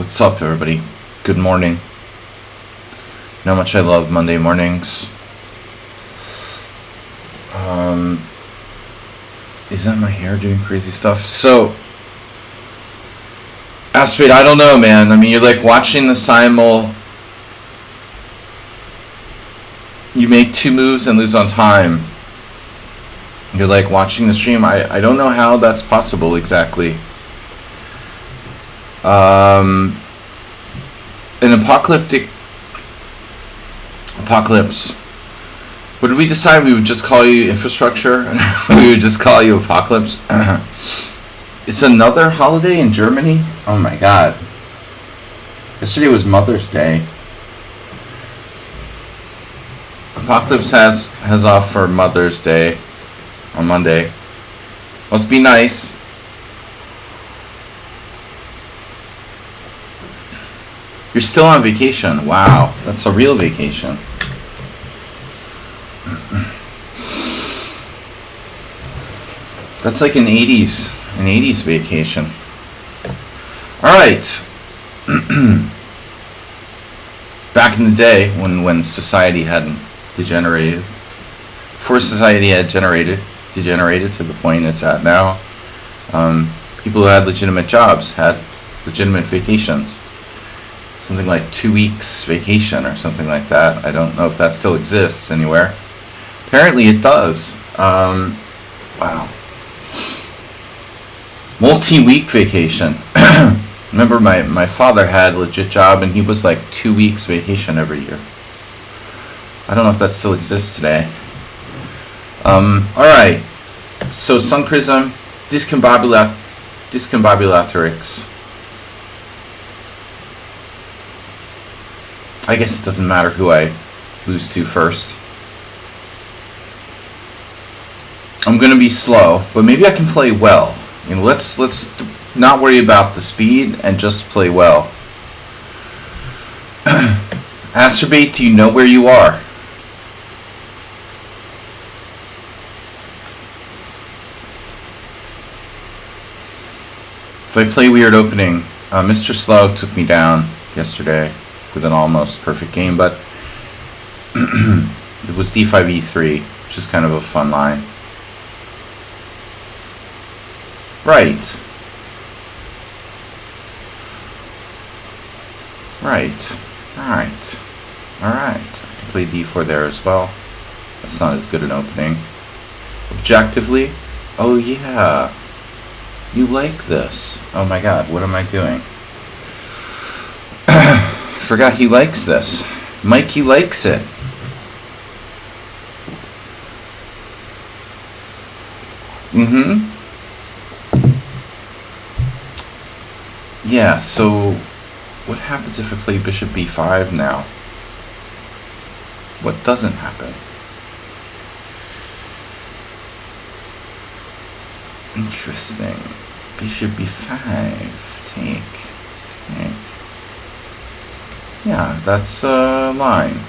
What's up, everybody? Good morning. You know how much I love Monday mornings. Is that my hair doing crazy stuff? So, Aspade, I don't know, man. I mean, you're like watching the simul. You make two moves and lose on time. You're like watching the stream. I don't know how that's possible exactly. An apocalypse. What did we decide? We would just call you infrastructure? We would just call you apocalypse? It's another holiday in Germany? Oh my god. Yesterday was Mother's Day. Apocalypse has off for Mother's Day on Monday. Must be nice. You're still on vacation. Wow, that's a real vacation. That's like an 80s vacation. All right. Back in the day when society hadn't degenerated, before society had degenerated to the point it's at now, people who had legitimate jobs had legitimate vacations. Something like 2 weeks vacation or something like that. I don't know if that still exists anywhere. Apparently it does. Wow. Multi-week vacation. Remember my father had a legit job and he was like 2 weeks vacation every year. I don't know if that still exists today. Alright. So Sun Prism, discombobulatrix. I guess it doesn't matter who I lose to first. I'm gonna be slow, but maybe I can play well. You know, let's not worry about the speed and just play well. Acerbate, do you know where you are? If I play weird opening, Mr. Slow took me down yesterday with an almost perfect game, but it was d5 e3, which is kind of a fun line. Right. Alright. I can play d4 there as well. That's not as good an opening. Objectively, oh yeah. You like this. Oh my god, what am I doing? Forgot he likes this. Mikey likes it. Yeah, so what happens if I play bishop b5 now? What doesn't happen? Interesting. Bishop b5. Take. Yeah, that's a line.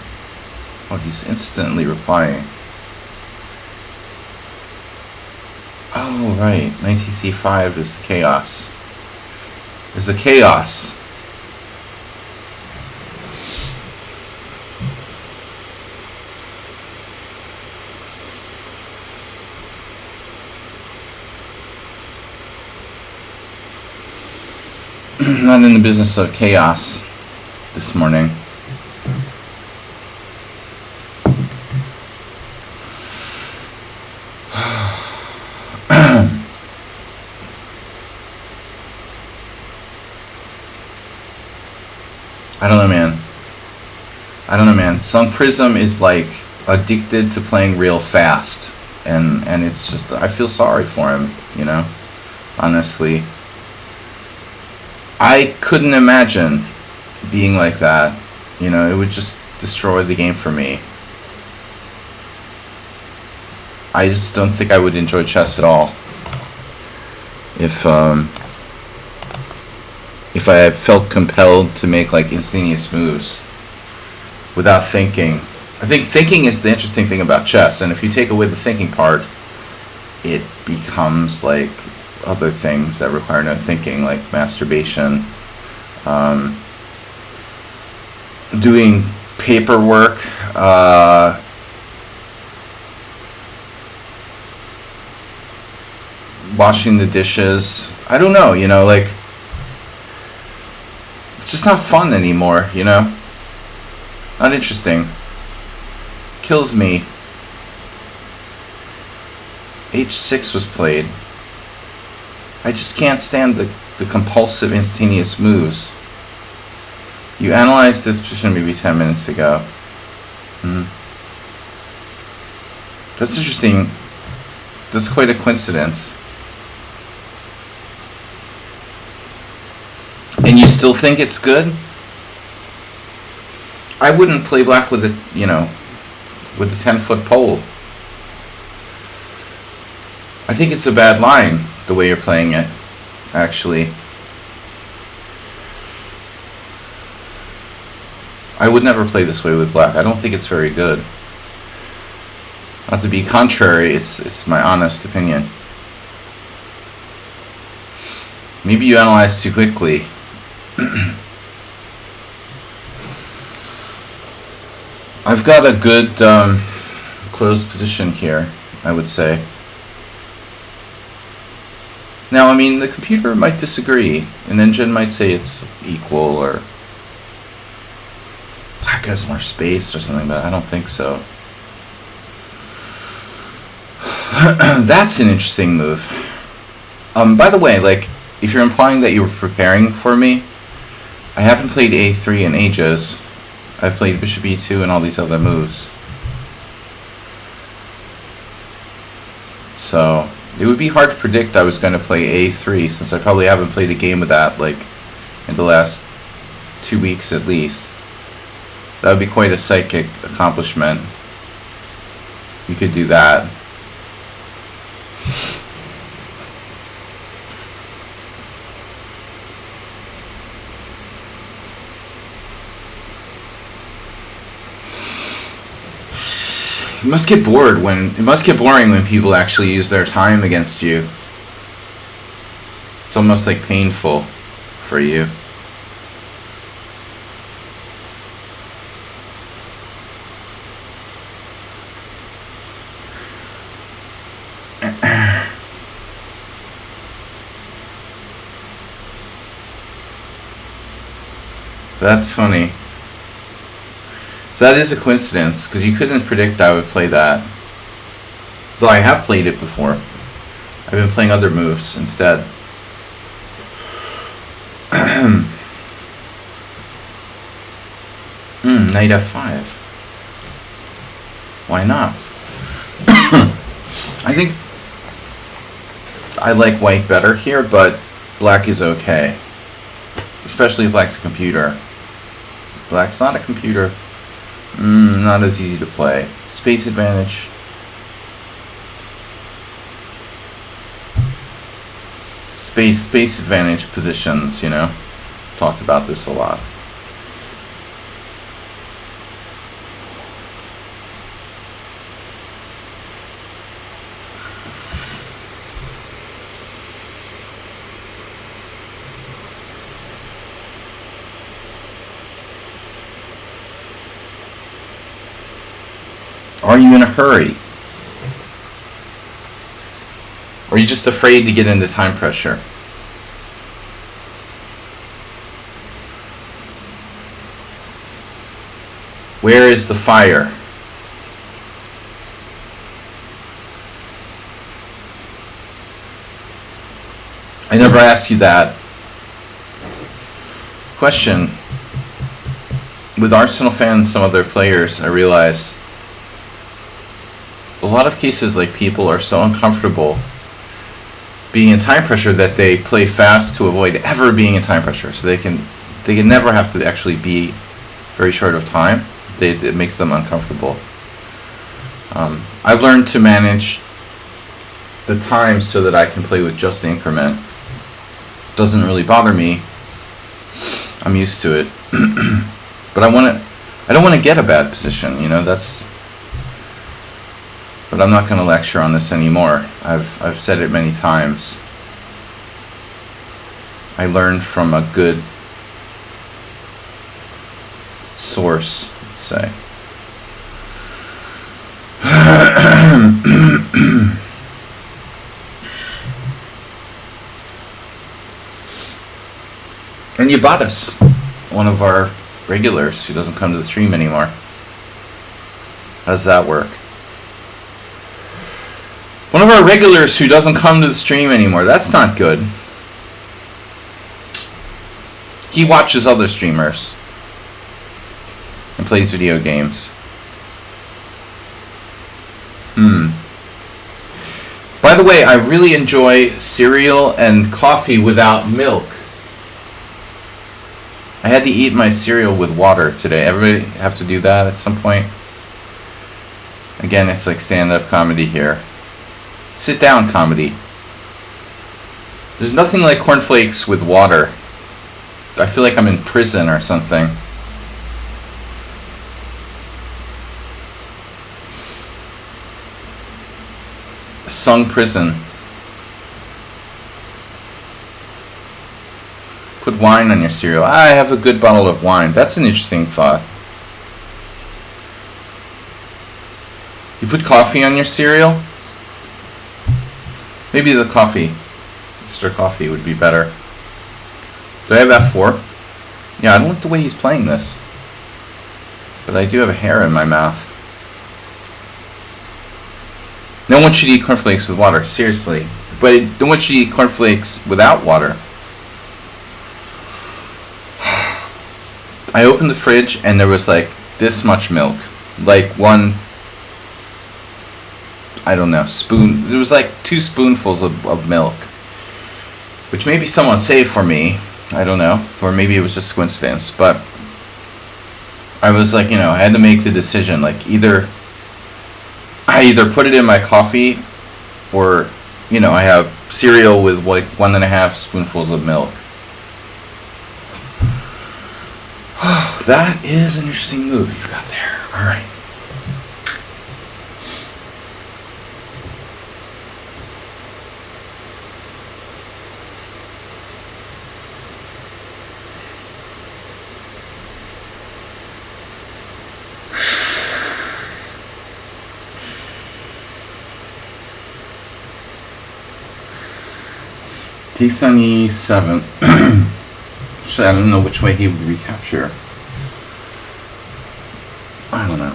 Oh, he's instantly replying. Oh, right. Knight c5 is chaos. Is a chaos. Not in the business of chaos this morning. I don't know, man. Sun Prism is like addicted to playing real fast, and it's just, I feel sorry for him, you know, honestly. I couldn't imagine being like that, you know. It would just destroy the game for me. I just don't think I would enjoy chess at all if I felt compelled to make like instantaneous moves without thinking. I think thinking is the interesting thing about chess, and if you take away the thinking part, it becomes like other things that require no thinking, like masturbation, um, doing paperwork, washing the dishes. I don't know, like, it's just not fun anymore, Not interesting. Kills me. H6 was played. I just can't stand the compulsive instantaneous moves. You analyzed this position maybe 10 minutes ago. That's interesting. That's quite a coincidence. And you still think it's good? I wouldn't play black with with a 10-foot pole. I think it's a bad line, the way you're playing it, actually. I would never play this way with black. I don't think it's very good. Not to be contrary, it's my honest opinion. Maybe you analyze too quickly. I've got a good closed position here, I would say. Now, I mean, the computer might disagree. An engine might say it's equal, or black has more space or something, but I don't think so. That's an interesting move. By the way, like, if you're implying that you were preparing for me, I haven't played a3 in ages. I've played bishop e2 and all these other moves. So it would be hard to predict I was going to play a3, since I probably haven't played a game with that, like, in the last 2 weeks at least. That would be quite a psychic accomplishment. You could do that. It must get boring when people actually use their time against you. It's almost like painful for you. That's funny. So that is a coincidence, because you couldn't predict I would play that. Though I have played it before. I've been playing other moves instead. Knight f5. Why not? I think I like white better here, but black is okay. Especially if black's a computer. Black's not a computer. Not as easy to play. Space advantage. Space advantage positions, Talked about this a lot. Are you in a hurry? Or are you just afraid to get into time pressure? Where is the fire? I never asked you that question. With Arsenal fans and some other players, I realize a lot of cases, like, people are so uncomfortable being in time pressure that they play fast to avoid ever being in time pressure, so they can never have to actually be very short of time. It makes them uncomfortable. I've learned to manage the time so that I can play with just the increment. Doesn't really bother me. I'm used to it. But I don't want to get a bad position, But I'm not going to lecture on this anymore. I've said it many times. I learned from a good source, let's say. And you bought us one of our regulars who doesn't come to the stream anymore. How does that work? One of our regulars who doesn't come to the stream anymore. That's not good. He watches other streamers and plays video games. By the way, I really enjoy cereal and coffee without milk. I had to eat my cereal with water today. Everybody have to do that at some point? Again, it's like stand-up comedy here. Sit-down comedy. There's nothing like cornflakes with water. I feel like I'm in prison or something. Sung prison. Put wine on your cereal. I have a good bottle of wine. That's an interesting thought. You put coffee on your cereal? Maybe the coffee, Mr. Coffee, would be better. Do I have F4? Yeah, I don't like the way he's playing this. But I do have a hair in my mouth. No one should eat cornflakes with water, seriously. But no one should eat cornflakes without water. I opened the fridge and there was like this much milk. Like one, I don't know, spoon. There was like 2 spoonfuls of milk. Which maybe someone saved for me. I don't know. Or maybe it was just coincidence. But I was like, you know, I had to make the decision. Like I either put it in my coffee or, you know, I have cereal with like 1.5 spoonfuls of milk. That is an interesting move you've got there. All right. Takes on E7. So I don't know which way he would recapture. I don't know.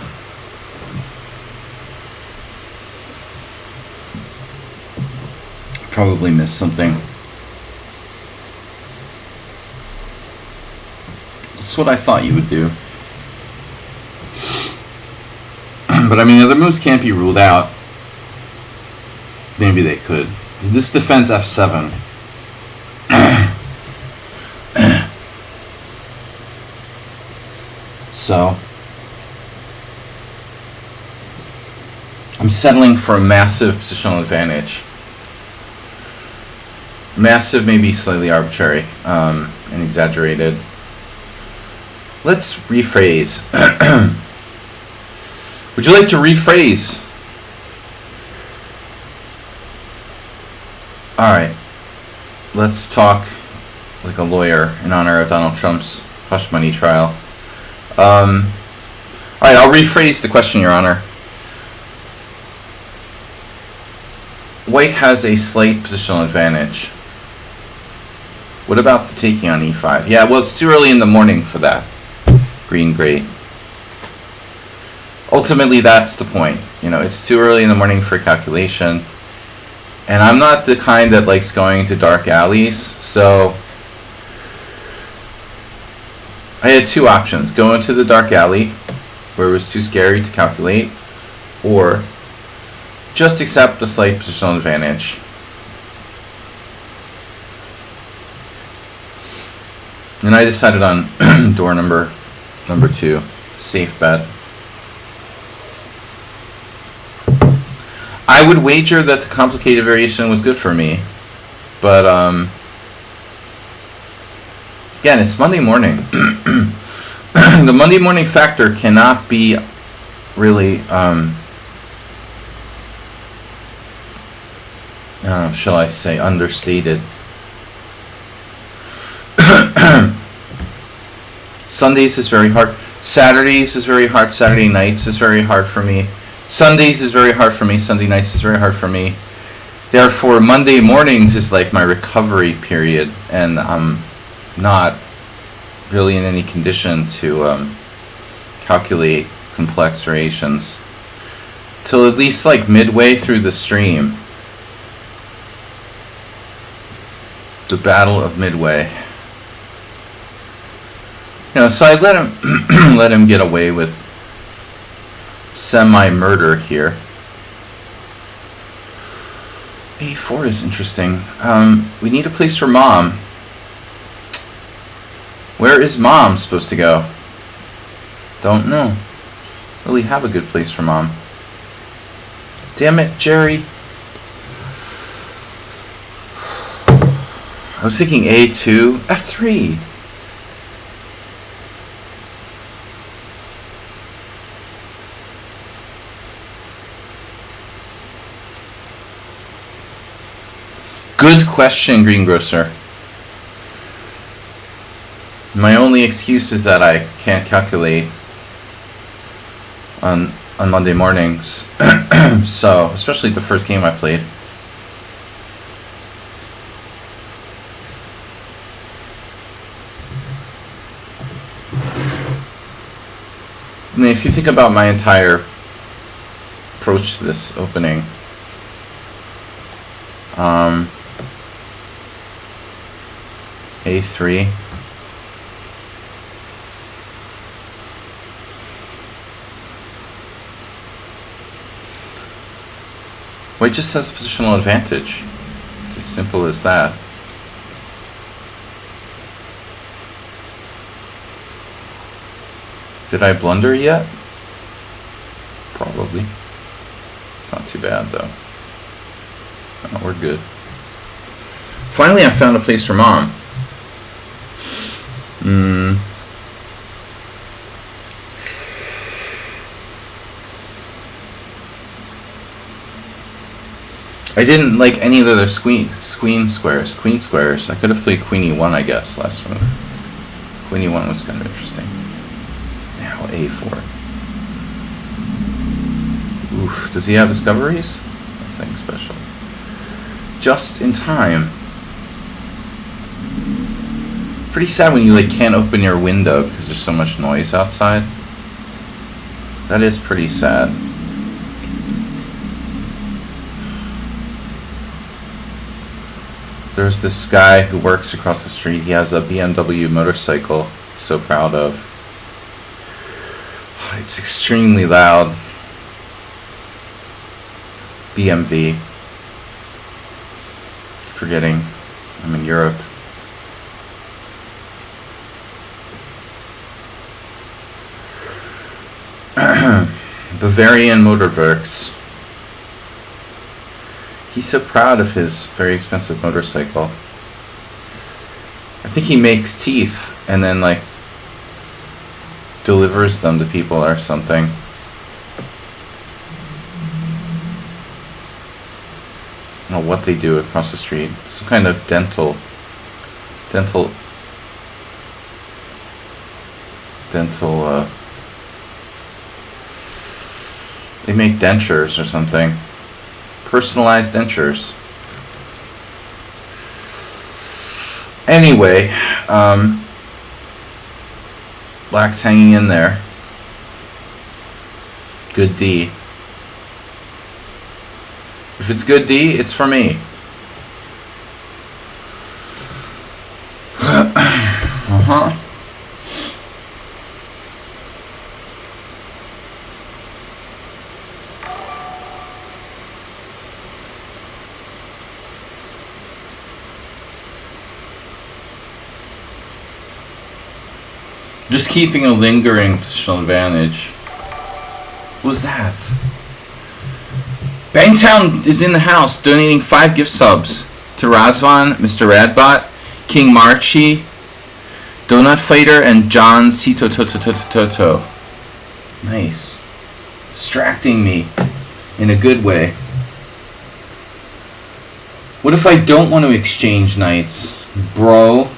Probably missed something. That's what I thought you would do. But I mean, other moves can't be ruled out. Maybe they could. This defends F7. So I'm settling for a massive positional advantage. Massive, maybe slightly arbitrary and exaggerated. Let's rephrase. Would you like to rephrase? All right. Let's talk like a lawyer in honor of Donald Trump's hush money trial. All right, I'll rephrase the question, Your Honor. White has a slight positional advantage. What about the taking on E5? Yeah, well, it's too early in the morning for that. Green, great. Ultimately, that's the point. You know, it's too early in the morning for calculation. And I'm not the kind that likes going to dark alleys, so I had 2 options. Go into the dark alley, where it was too scary to calculate, or just accept the slight positional advantage. And I decided on door number 2, safe bet. I would wager that the complicated variation was good for me, but again, it's Monday morning. The Monday morning factor cannot be really, shall I say, understated. Sundays is very hard. Saturdays is very hard. Saturday nights is very hard for me. Sundays is very hard for me. Sunday nights is very hard for me. Therefore, Monday mornings is like my recovery period, and I'm not really in any condition to calculate complex variations till at least like midway through the stream. The Battle of Midway. So I let him let him get away with semi-murder here. A4 is interesting. We need a place for Mom. Where is Mom supposed to go? Don't know. Really have a good place for Mom. Damn it, Jerry. I was thinking A2, F3. Good question, Greengrocer. My only excuse is that I can't calculate on Monday mornings. So, especially the first game I played. I mean, if you think about my entire approach to this opening, A3. White just has a positional advantage. It's as simple as that. Did I blunder yet? Probably. It's not too bad though. Oh, we're good. Finally, I found a place for Mom. I didn't like any of the other queen squares. I could have played Queen E1, I guess, last move. Queen E1 was kind of interesting. Now A4. Oof. Does he have discoveries? Nothing special. Just in time. Pretty sad when you like can't open your window because there's so much noise outside. That is pretty sad. There's this guy who works across the street. He has a BMW motorcycle he's so proud of. It's extremely loud. BMW. Forgetting I'm in Europe. Bavarian Motorwerks. He's so proud of his very expensive motorcycle. I think he makes teeth and then like delivers them to people or something. I don't know what they do across the street. Some kind of dental. They make dentures or something. Personalized dentures. Anyway, Black's hanging in there. Good D. If it's good D, it's for me. Uh-huh. Just keeping a lingering positional advantage. What was that? Bangtown is in the house, donating 5 gift subs to Razvan, Mr. Radbot, King Marchi, Donut Fighter, and John Cito Toto. Nice. Distracting me in a good way. What if I don't want to exchange knights, bro?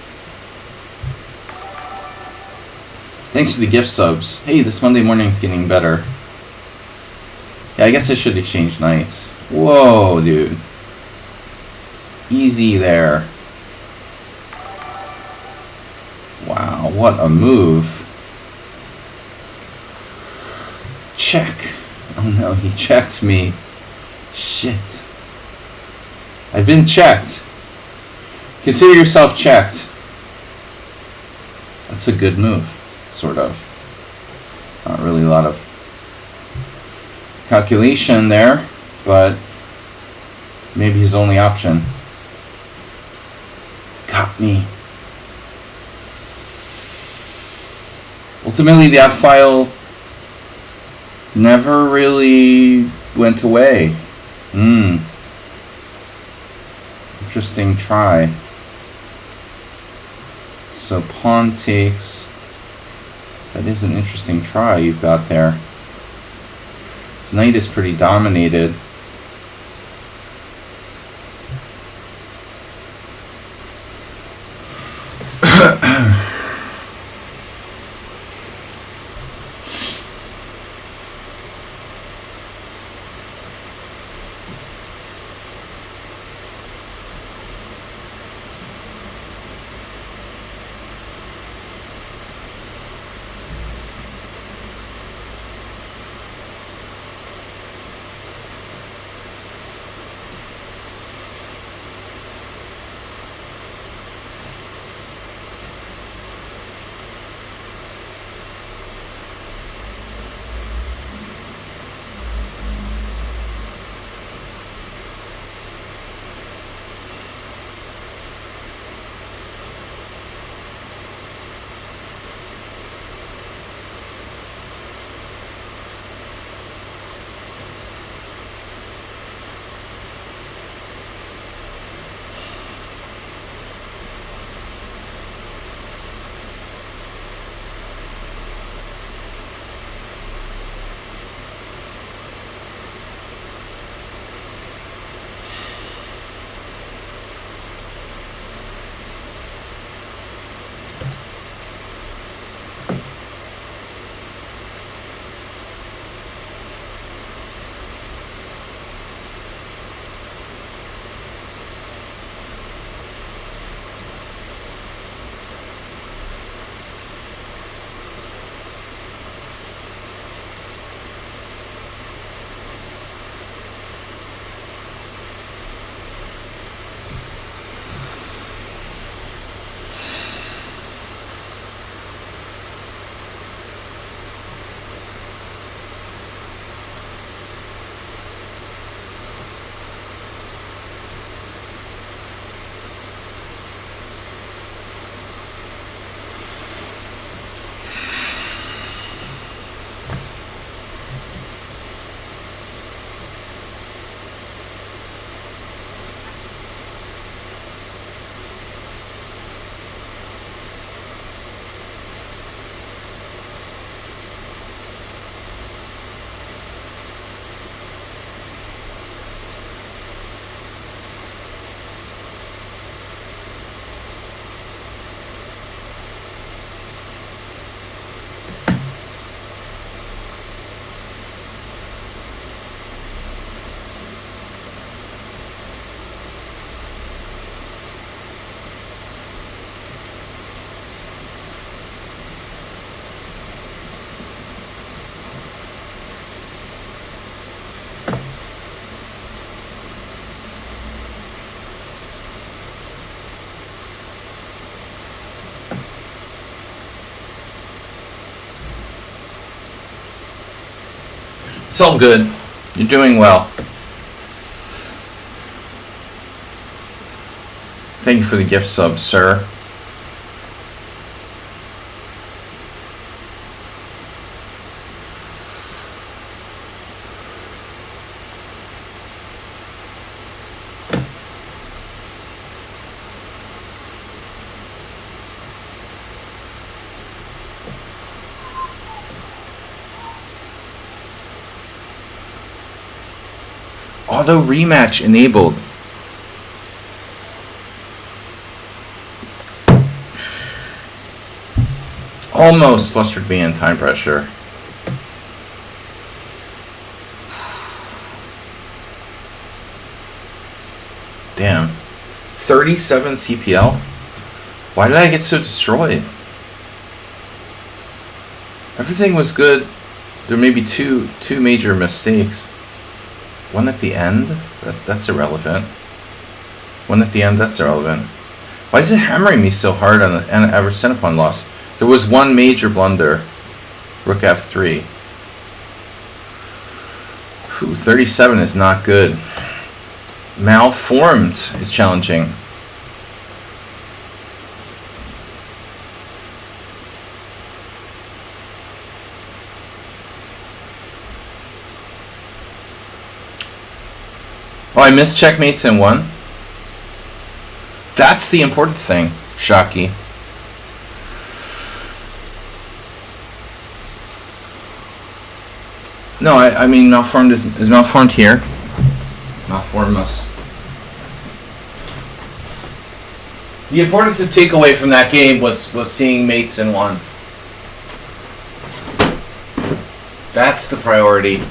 Thanks for the gift subs. Hey, this Monday morning's getting better. Yeah, I guess I should exchange knights. Whoa, dude. Easy there. Wow, what a move. Check. Oh no, he checked me. Shit. I've been checked. Consider yourself checked. That's a good move, sort of. Not really a lot of calculation there, but maybe his only option. Got me. Ultimately, the F-file never really went away. Interesting try. So pawn takes. That is an interesting try you've got there. His knight is pretty dominated. It's all good. You're doing well. Thank you for the gift sub, sir. Auto rematch enabled. almost flustered me in time pressure. Damn. 37 CPL? Why did I get so destroyed? Everything was good. There may be two major mistakes. One at the end? That's irrelevant. One at the end? That's irrelevant. Why is it hammering me so hard on the average center-pawn loss? There was one major blunder. Rook F3. Ooh, 37 is not good. Malformed is challenging. Oh, I missed checkmates in one. That's the important thing, Shocky. No, I mean malformed is malformed here. Malformed us. The important takeaway from that game was seeing mates in one. That's the priority.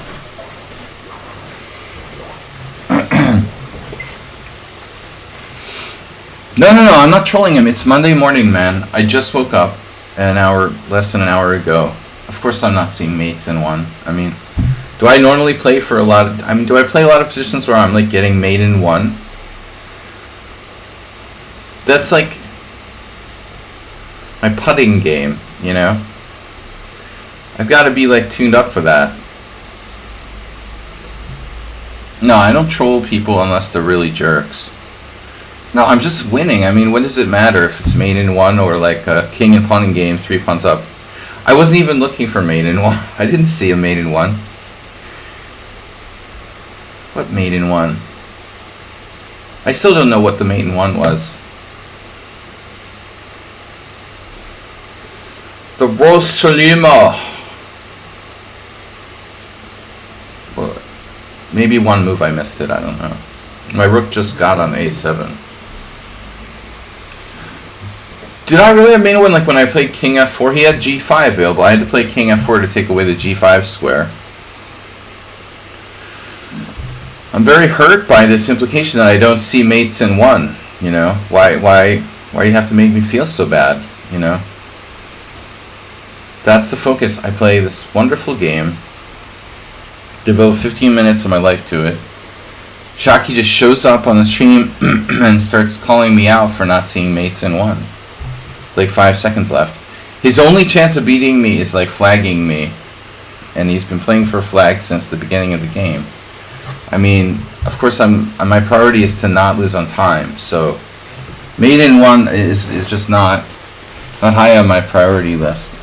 No, I'm not trolling him. It's Monday morning, man. I just woke up less than an hour ago. Of course I'm not seeing mates in one. I mean, do I normally play for a lot of... do I play a lot of positions where I'm, like, getting mate in one? That's, like, my putting game, you know? I've got to be, like, tuned up for that. No, I don't troll people unless they're really jerks. No, I'm just winning. I mean, what does it matter if it's mate in one or like a king and pawn in game, 3 pawns up? I wasn't even looking for mate in one. I didn't see a mate in one. What mate in one? I still don't know what the mate in one was. The Rosalima. Well, maybe one move I missed it. I don't know. My rook just got on a7. Did I really have mate in one? Like when I played king f4, he had g5 available. I had to play king f4 to take away the g5 square. I'm very hurt by this implication that I don't see mates in one. You know, why you have to make me feel so bad? You know, that's the focus. I play this wonderful game, devote 15 minutes of my life to it. Shocky just shows up on the stream and starts calling me out for not seeing mates in one. Like 5 seconds left. His only chance of beating me is like flagging me, and he's been playing for a flag since the beginning of the game. I mean, of course, my priority is to not lose on time. So, mate in one is just not high on my priority list.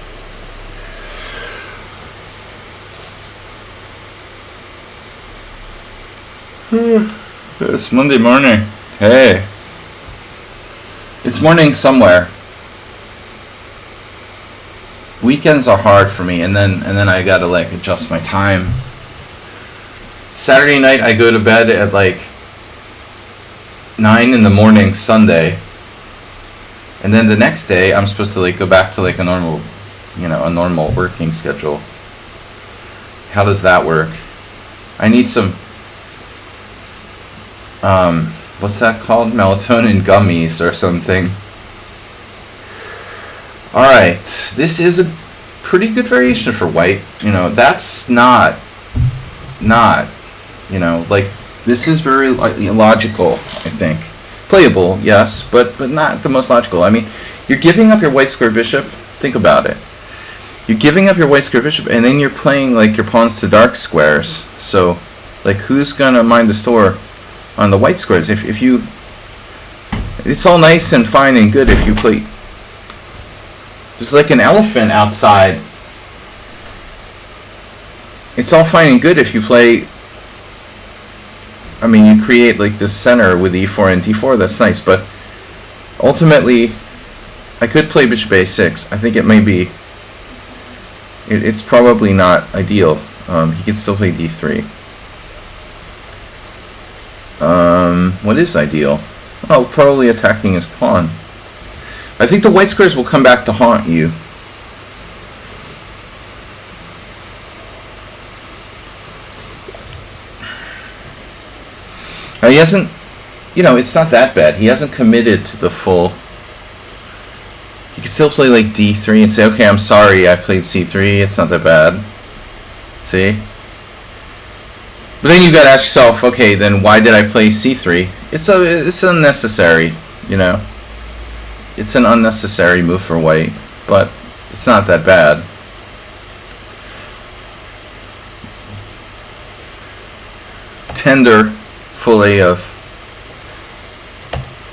It's Monday morning. Hey, it's morning somewhere. Weekends are hard for me, and then I gotta like adjust my time. Saturday night I go to bed at like 9 in the morning Sunday, and then the next day I'm supposed to like go back to like a normal working schedule. How does that work? I need some what's that called? Melatonin gummies or something. Alright, this is a pretty good variation for white. You know, that's not, you know, like, this is very logical, I think. Playable, yes, but not the most logical. I mean, you're giving up your white square bishop. Think about it. You're giving up your white square bishop, and then you're playing, like, your pawns to dark squares. So, like, who's gonna mind the store on the white squares? If you... It's all nice and fine and good if you play... There's like an elephant outside. It's all fine and good if you play... I mean, you create like this center with e4 and d4. That's nice, but ultimately, I could play bishop a6. I think it may be... It's probably not ideal. He could still play d3. What is ideal? Oh, probably attacking his pawn. I think the white squares will come back to haunt you. He hasn't, it's not that bad. He hasn't committed to the full. You could still play like d3 and say, okay, I'm sorry, I played c3. It's not that bad. See? But then you got to ask yourself, okay, then why did I play c3? It's unnecessary, It's an unnecessary move for white, but it's not that bad. Tender fillet of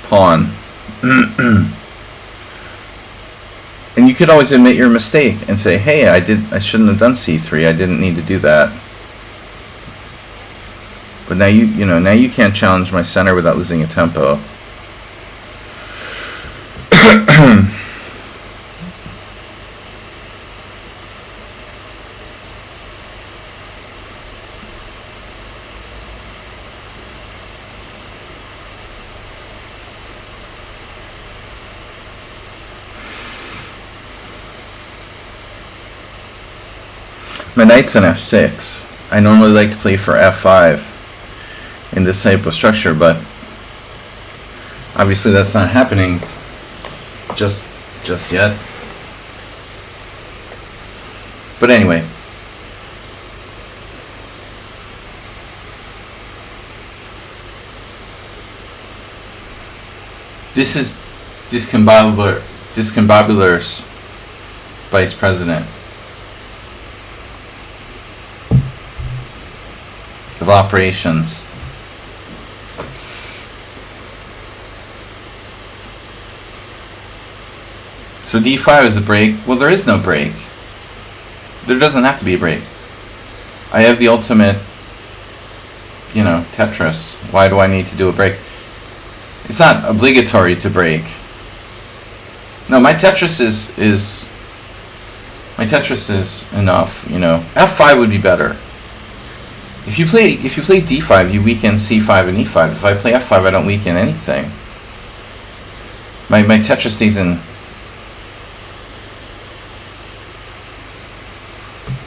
pawn. And you could always admit your mistake and say, hey, I shouldn't have done c3. I didn't need to do that. But now now you can't challenge my center without losing a tempo. My knight's on f6. I normally like to play for f5 in this type of structure, but obviously that's not happening just yet. But anyway. This is Discombobulars vice president of operations. So d5 is a break. Well, there is no break. There doesn't have to be a break. I have the ultimate, Tetris. Why do I need to do a break? It's not obligatory to break. No, my Tetris is enough, f5 would be better. If you play d5, you weaken c5 and e5. If I play f5, I don't weaken anything. My Tetris stays in.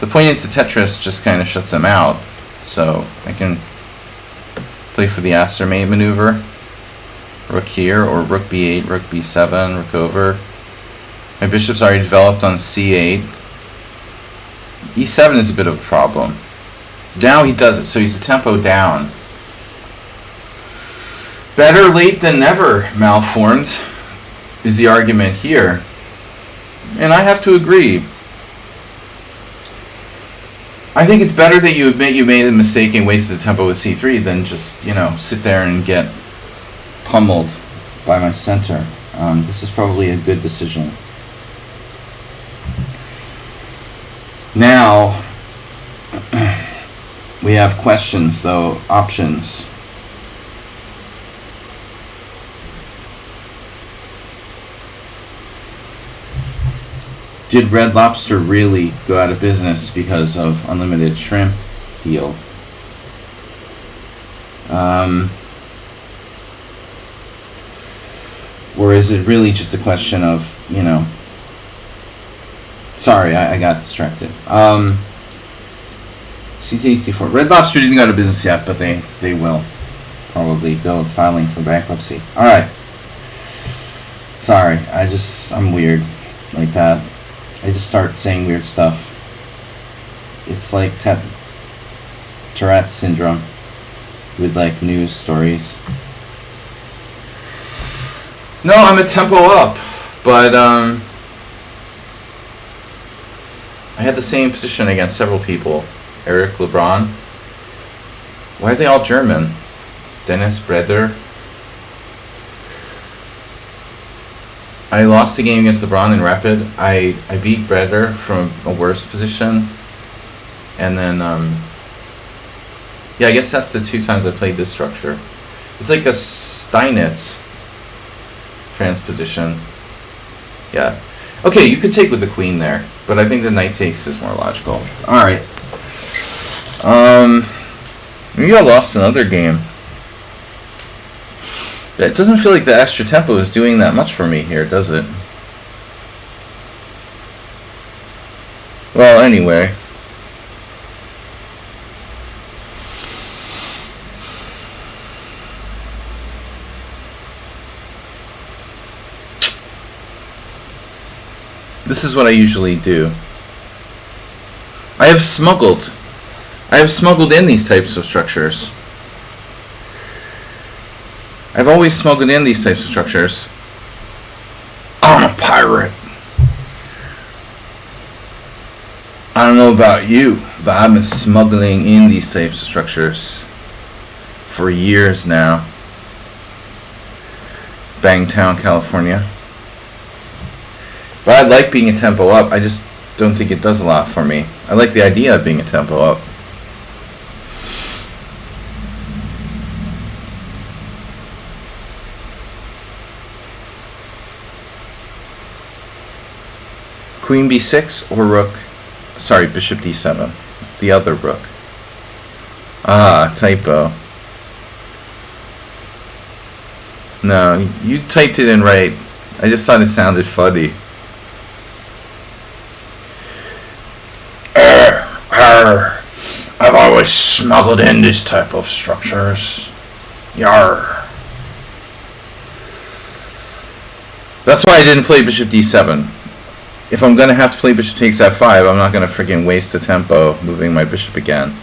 The point is the Tetris just kind of shuts them out. So I can play for the Astor mate maneuver. Rook here, or rook b8, rook b7, rook over. My bishop's already developed on c8. e7 is a bit of a problem. Now he does it, so he's a tempo down. Better late than never, malformed, is the argument here. And I have to agree. I think it's better that you admit you made a mistake and wasted the tempo with c3 than just, sit there and get pummeled by my center. This is probably a good decision. Now, we have questions, though, options. Did Red Lobster really go out of business because of unlimited shrimp deal? Or is it really just a question of, sorry, I got distracted. CT64. Red Lobster didn't go out of business yet, but they will probably go filing for bankruptcy. Alright. Sorry, I'm weird like that. I just start saying weird stuff. It's like Tourette's syndrome with like news stories. No, I'm a tempo up, but I had the same position against several people. Eric LeBron. Why are they all German? Dennis Breder. I lost the game against LeBron in Rapid. I beat Breder from a worse position. And then, yeah, I guess that's the 2 times I played this structure. It's like a Steinitz transposition. Yeah. Okay, you could take with the queen there, but I think the knight takes is more logical. Alright. Maybe I lost another game. It doesn't feel like the extra tempo is doing that much for me here, does it? Well, anyway. This is what I usually do. I have smuggled in these types of structures. I've always smuggled in these types of structures. I'm a pirate. I don't know about you, but I've been smuggling in these types of structures for years now. Bangtown, California. But I like being a tempo up. I just don't think it does a lot for me. I like the idea of being a tempo up. Queen b6 or rook? Sorry, bishop d7. The other rook. Ah, typo. No, you typed it in right. I just thought it sounded funny. I've always smuggled in this type of structures. Yarr. That's why I didn't play bishop d7. If I'm going to have to play bishop takes f5, I'm not going to freaking waste the tempo moving my bishop again.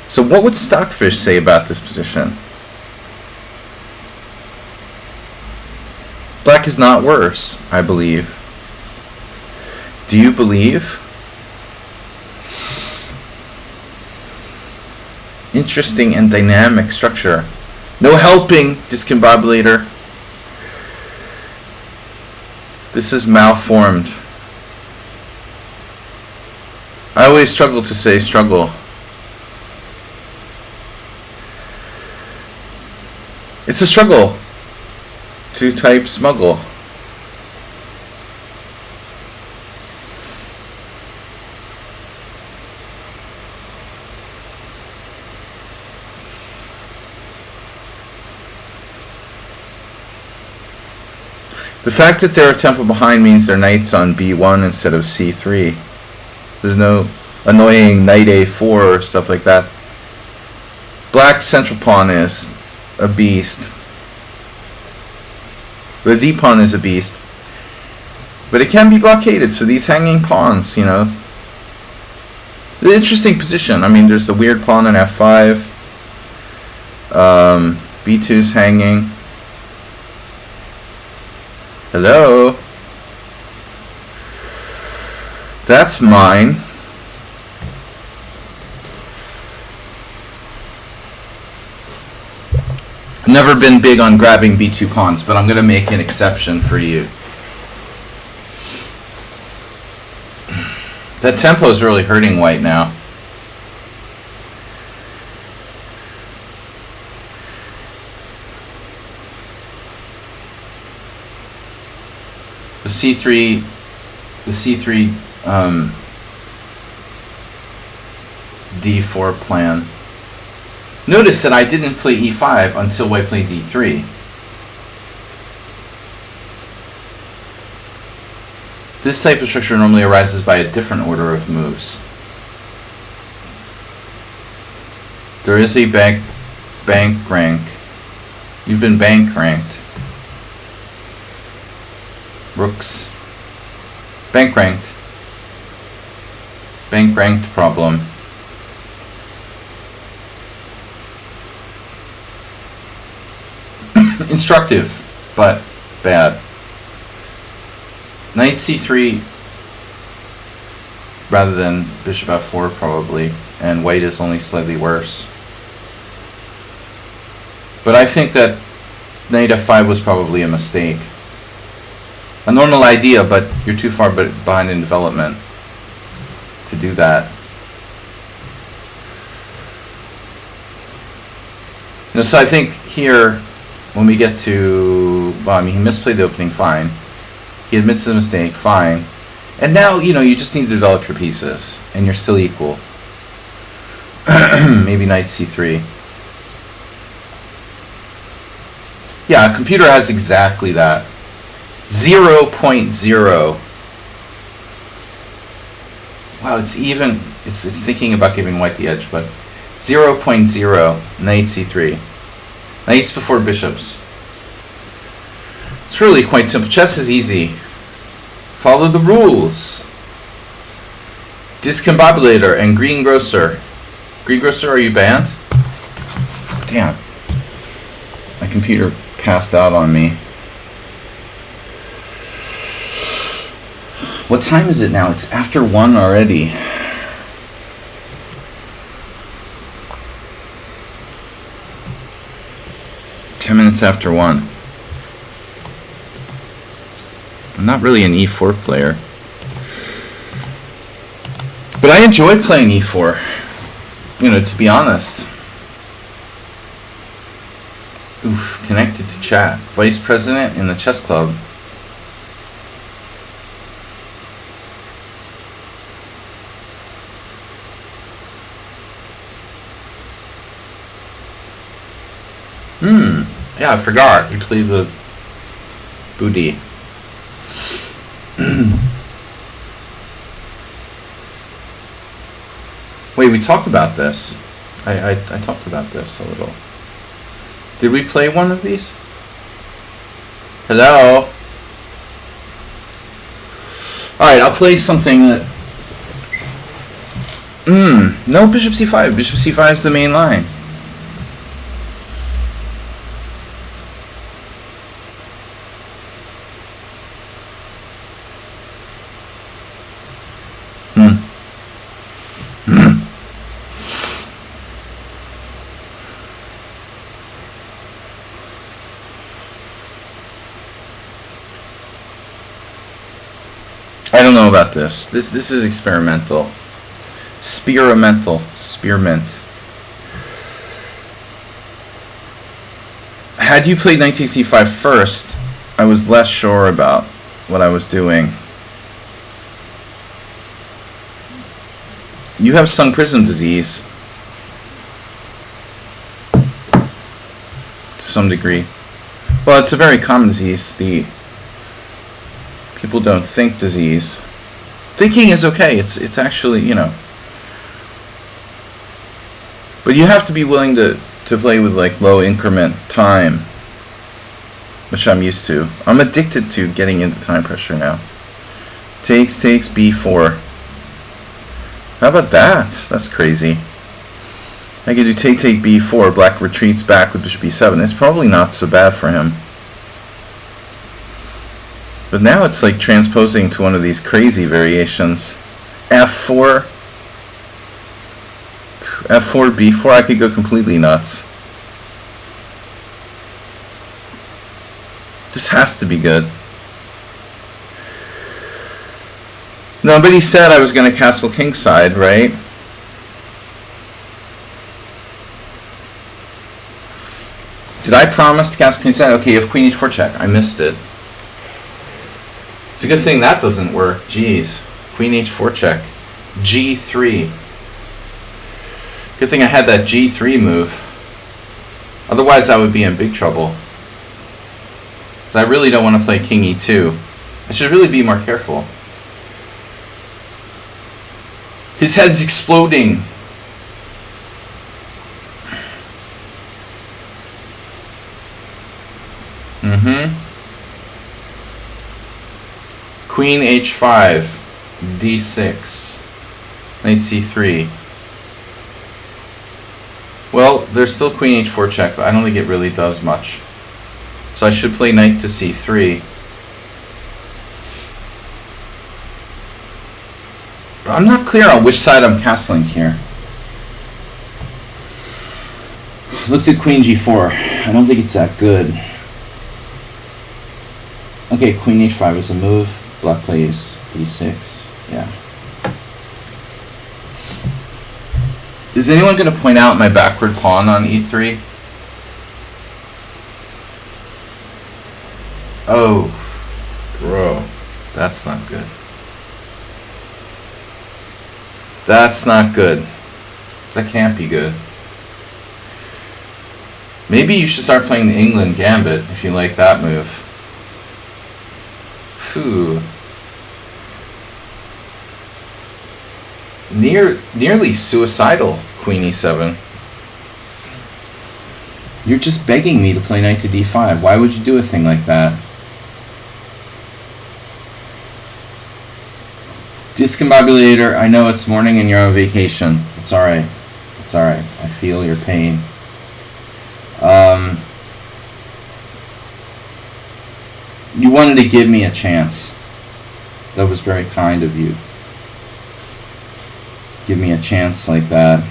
So what would Stockfish say about this position? Black is not worse, I believe. Do you believe? Interesting and dynamic structure. No helping, discombobulator. This is malformed. I always struggle to say struggle. It's a struggle to type smuggle. The fact that they're a tempo behind means their knight's on b1 instead of c3. There's no annoying knight a4 or stuff like that. Black's central pawn is a beast. The d pawn is a beast. But it can be blockaded, so these hanging pawns, you know. The interesting position. I mean, there's the weird pawn in f5. b2's hanging. Hello? That's mine. Never been big on grabbing b2 pawns, but I'm going to make an exception for you. That tempo is really hurting white now. The c3 d4 plan. Notice that I didn't play e5 until white played d3. This type of structure normally arises by a different order of moves. There is a bank rank. You've been bank ranked. Rooks. Bank ranked. Bank ranked problem. Instructive, but bad. Knight c3 rather than bishop f4 probably, and white is only slightly worse. But I think that knight f5 was probably a mistake. A normal idea, but you're too far behind in development to do that. You know, so I think here, when we get to, well, I mean, he misplayed the opening, fine. He admits the mistake, fine. And now, you know, you just need to develop your pieces, and you're still equal. Maybe knight c3. Yeah, a computer has exactly that. 0.0. Wow, it's thinking about giving white the edge, but 0.0, knight c3. Knights before bishops. It's really quite simple. Chess is easy. Follow the rules. Discombobulator and Greengrocer. Greengrocer, are you banned? Damn. My computer passed out on me. What time is it now? It's after 1 already. Minutes after 1. I'm not really an e4 player, but I enjoy playing e4. You know, to be honest. Oof, connected to chat. Vice president in the chess club. Yeah, I forgot. You played the booty. Wait, we talked about this. I talked about this a little. Did we play one of these? Hello? Alright, I'll play something that... No, bishop c5. Bishop c5 is the main line. I don't know about this. This is experimental. Spearmint. Had you played knight takes c5 first, I was less sure about what I was doing. You have sun prism disease. To some degree. Well, it's a very common disease. People don't think disease. Thinking is okay. It's actually, you know. But you have to be willing to play with like low increment time, which I'm used to. I'm addicted to getting into time pressure now. Takes b4. How about that? That's crazy. I could do take b4. Black retreats back with bishop b7. It's probably not so bad for him. But now it's like transposing to one of these crazy variations. F4, B4, I could go completely nuts. This has to be good. Nobody said I was going to castle kingside, right? Did I promise to castle kingside? Okay, you have queen h4 check. I missed it. It's a good thing that doesn't work. Jeez. Queen h4 check. G3. Good thing I had that G3 move. Otherwise I would be in big trouble. Because I really don't want to play king e2. I should really be more careful. His head's exploding. Queen h5, d6, knight c3. Well, there's still queen h4 check, but I don't think it really does much. So I should play knight to c3. I'm not clear on which side I'm castling here. Looked at queen g4. I don't think it's that good. Okay, queen h5 is a move. Black plays d6. Yeah. Is anyone going to point out my backward pawn on e3? Oh, bro. That's not good. That's not good. That can't be good. Maybe you should start playing the England Gambit if you like that move. Phew. Nearly suicidal, queen e7. You're just begging me to play knight to d5. Why would you do a thing like that? Discombobulator, I know it's morning and you're on vacation. It's alright. It's alright. I feel your pain. You wanted to give me a chance. That was very kind of you. Give me a chance like that.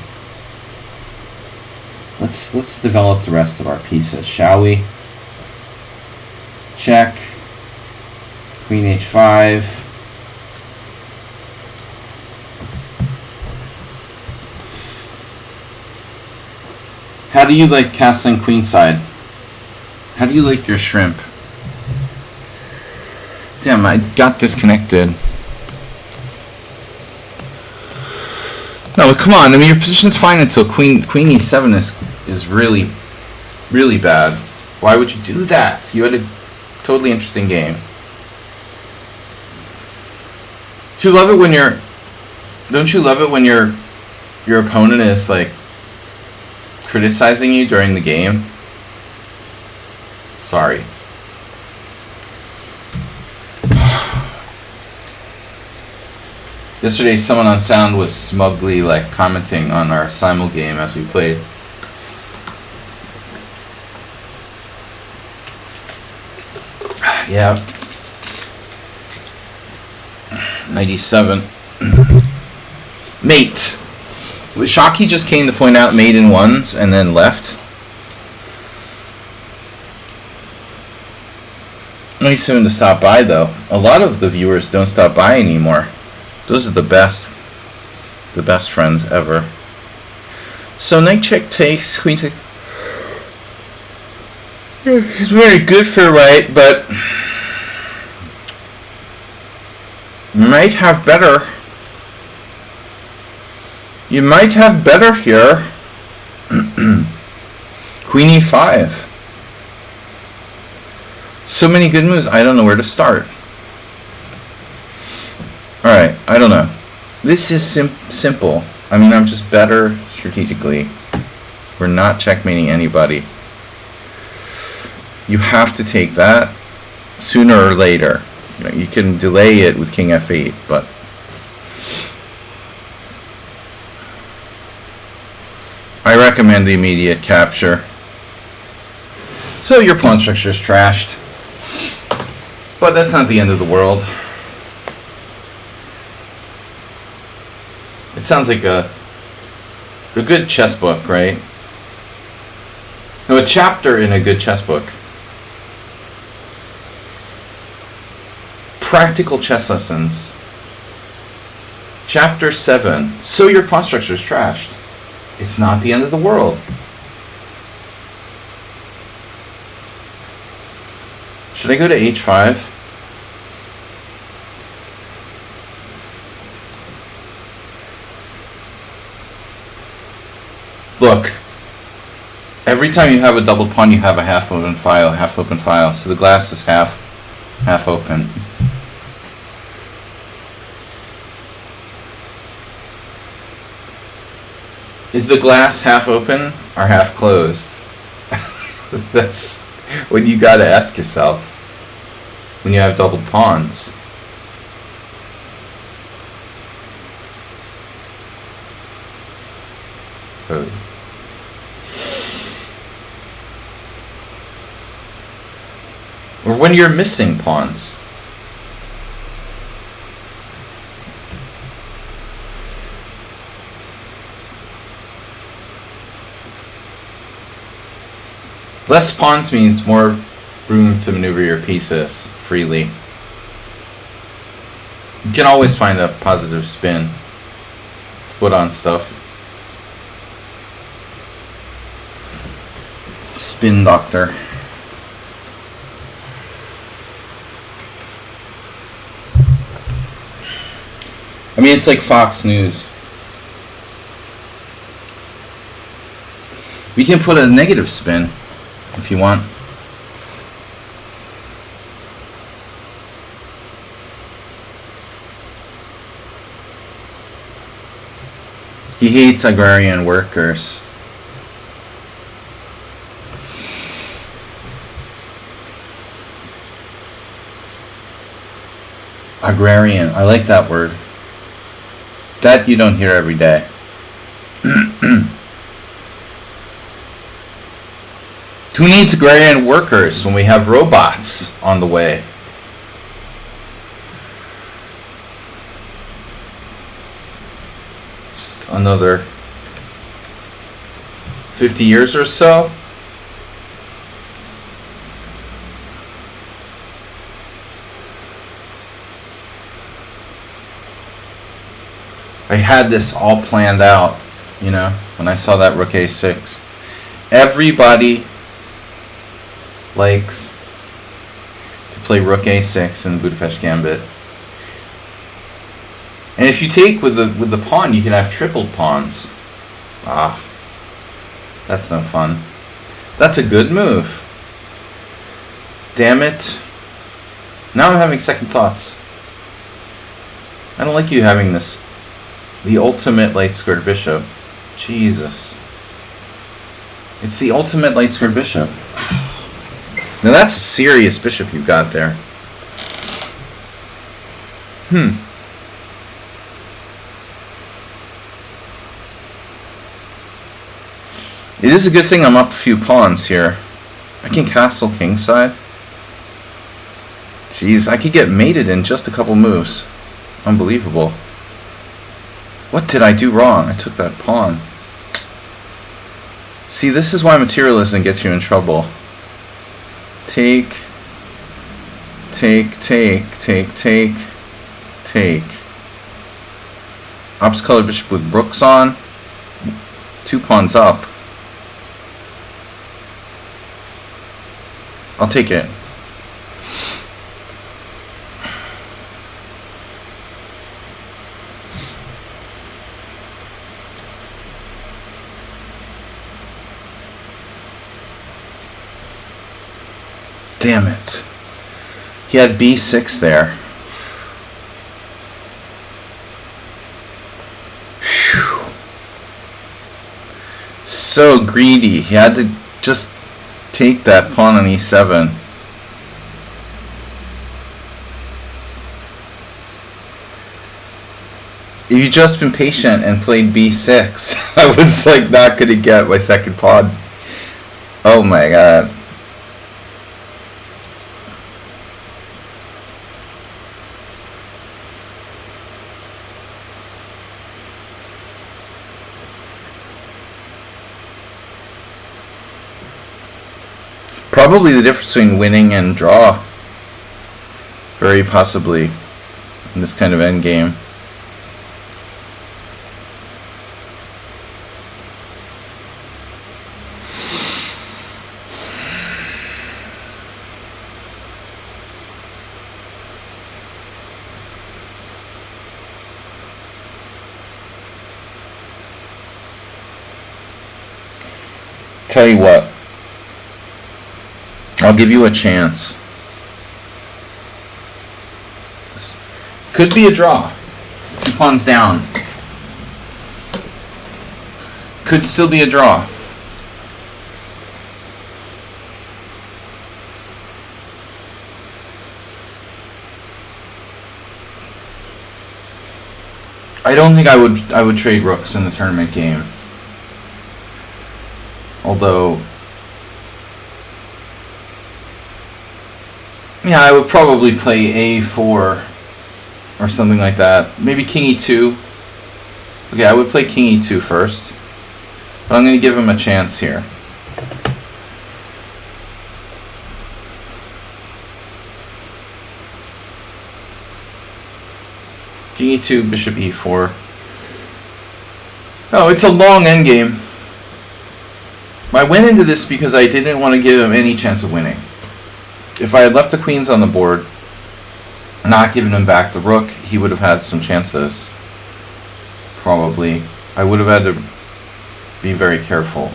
Let's develop the rest of our pieces, shall we? Check. Queen h5. How do you like castling queenside? How do you like your shrimp? Damn, I got disconnected. No, come on. I mean, your position's fine until queen e7 is really, really bad. Why would you do that? You had a totally interesting game. Do you love it when you're... Don't you love it when your opponent is, like, criticizing you during the game? Sorry. Yesterday, someone on sound was smugly, like, commenting on our simul game as we played. Yeah. 97. Mate. Shocky just came to point out mate in ones and then left. 97 to stop by, though. A lot of the viewers don't stop by anymore. Those are the best friends ever. So knight check takes, queen take. It's very good for white, but might have better. You might have better here. Queen e5. So many good moves. I don't know where to start. Alright, I don't know. This is simple. I mean, I'm just better strategically. We're not checkmating anybody. You have to take that sooner or later. You can delay it with king f8, but I recommend the immediate capture. So your pawn structure is trashed. But that's not the end of the world. It sounds like a good chess book, right? No, a chapter in a good chess book. Practical chess lessons. Chapter 7. So your pawn structure is trashed. It's not the end of the world. Should I go to h5? Look, every time you have a double pawn, you have a half open file. So the glass is half open. Is the glass half open or half closed? That's what you gotta ask yourself when you have doubled pawns. Oh. Or when you're missing pawns. Less pawns means more room to maneuver your pieces freely. You can always find a positive spin to put on stuff. Spin doctor. I mean, it's like Fox News. We can put a negative spin if you want. He hates agrarian workers. Agrarian. I like that word. That you don't hear every day. Who needs agrarian workers when we have robots on the way? Just another 50 years or so. I had this all planned out, you know, when I saw that rook a6. Everybody likes to play rook a6 in Budapest Gambit. And if you take with the pawn, you can have tripled pawns. Ah, that's no fun. That's a good move. Damn it. Now I'm having second thoughts. I don't like you having this. The ultimate light squared bishop. Jesus. It's the ultimate light squared bishop. Now that's a serious bishop you've got there. It is a good thing I'm up a few pawns here. I can castle kingside. Jeez, I could get mated in just a couple moves. Unbelievable. What did I do wrong? I took that pawn. See, this is why materialism gets you in trouble. Take. Opposite color bishop with rooks on. 2 pawns up. I'll take it. Damn it. He had b6 there. Whew. So greedy. He had to just take that pawn on e7. If you'd just been patient and played b6, I was like not going to get my second pawn. Oh my god. Probably the difference between winning and draw. Very possibly in this kind of endgame. Tell you what. I'll give you a chance. This could be a draw. 2 pawns down. Could still be a draw. I don't think I would trade rooks in the tournament game. Although, yeah, I would probably play a4 or something like that. Maybe king e2. Okay, I would play king e2 first. But I'm going to give him a chance here. King e2, bishop e4. Oh, it's a long endgame. I went into this because I didn't want to give him any chance of winning. If I had left the queens on the board, not given him back the rook, he would have had some chances. Probably. I would have had to be very careful.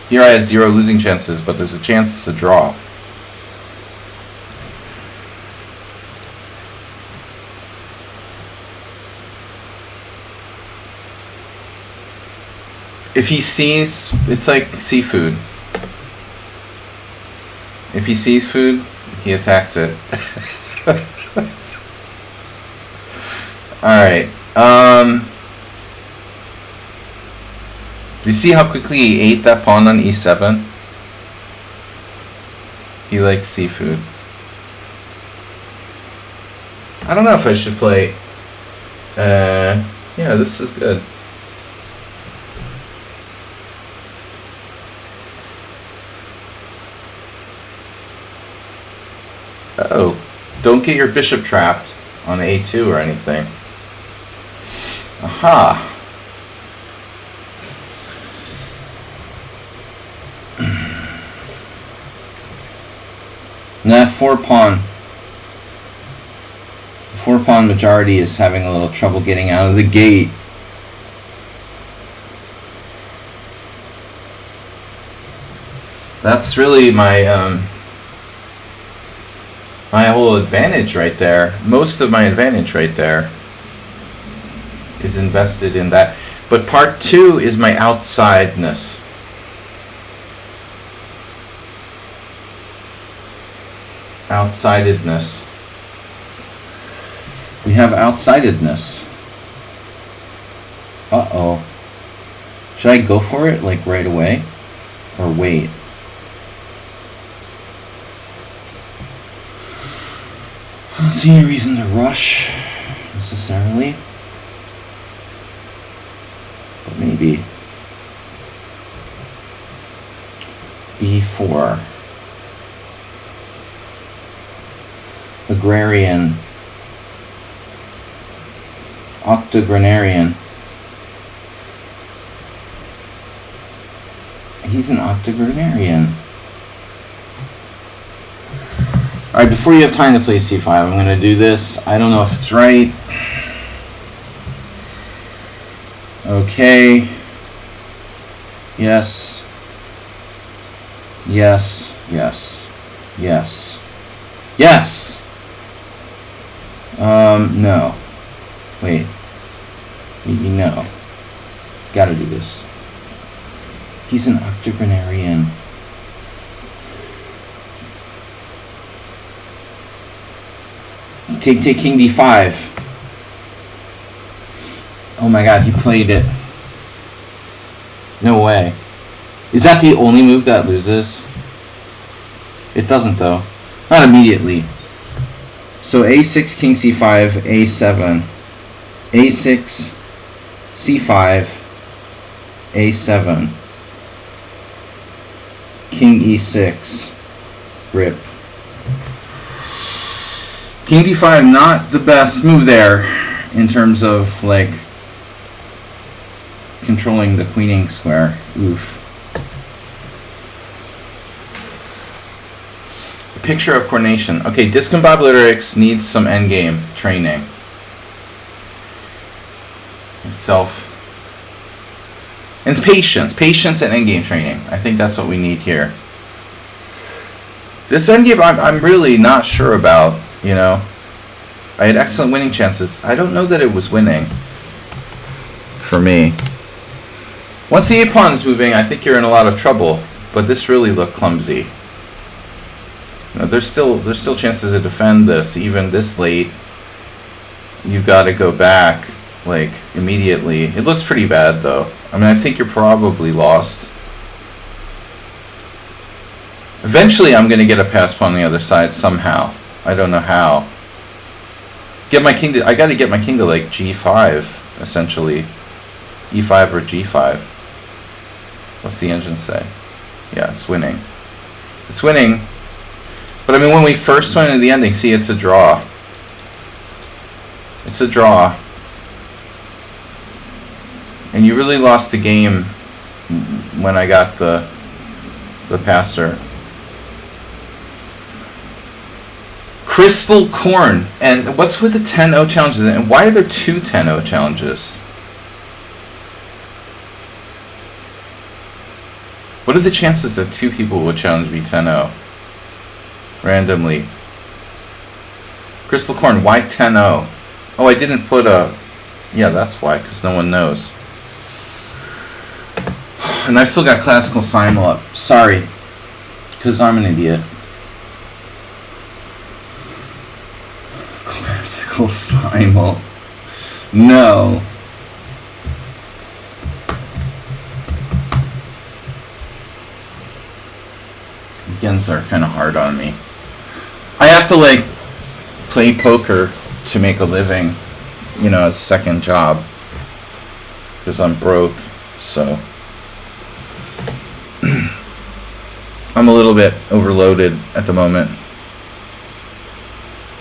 Here I had 0 losing chances, but there's a chance to draw. If he sees, it's like seafood. If he sees food, he attacks it. Alright. Do you see how quickly he ate that pawn on e7? He likes seafood. I don't know if I should play. Yeah, this is good. Oh, don't get your bishop trapped on a2 or anything. Aha. Now four pawn majority is having a little trouble getting out of the gate. That's really my my whole advantage right there. Most of my advantage right there is invested in that. But part two is my outsideness. Outsidedness. We have outsidedness. Uh-oh. Should I go for it, like, right away? Or wait? I don't see any reason to rush, necessarily. But maybe. B4. Agrarian. Octogenarian. He's an octogenarian. Alright, before you have time to play c5, I'm going to do this. I don't know if it's right. Okay. Yes. Yes. Yes. Yes. Yes! No. Wait. No. Gotta do this. He's an octogenarian. Take king d5. Oh my god, he played it. No way. Is that the only move that loses? It doesn't though. Not immediately. So a6, king c5, a7. a6, c5, a7. King e6. Rip. King d5, not the best move there in terms of, like, controlling the queening square. Oof. Picture of coordination. Okay, discombobulatrix needs some endgame training. Itself. And it's patience. Patience and endgame training. I think that's what we need here. This endgame I'm really not sure about, you know. I had excellent winning chances. I don't know that it was winning. For me. Once the a-pawn is moving, I think you're in a lot of trouble. But this really looked clumsy. You know, there's still chances to defend this, even this late. You've got to go back, like, immediately. It looks pretty bad, though. I mean, I think you're probably lost. Eventually, I'm going to get a pass pawn on the other side somehow. I don't know how. I got to get my king to, like, g5, essentially. e5 or g5. What's the engine say? Yeah, it's winning. It's winning. But I mean, when we first went into the ending, see, it's a draw. It's a draw. And you really lost the game when I got the passer. Crystal Corn. And what's with the 10-0 challenges? And why are there two 10-0 challenges? What are the chances that two people would challenge me 10-0? Randomly. Crystal Corn, why 10-0? Oh, I didn't put a... Yeah, that's why, because no one knows. And I've still got classical simul up. Sorry. Because I'm an idiot. Classical simul. No. Weekends are kind of hard on me. I have to like play poker to make a living, you know, as a second job, because I'm broke. So I'm a little bit overloaded at the moment.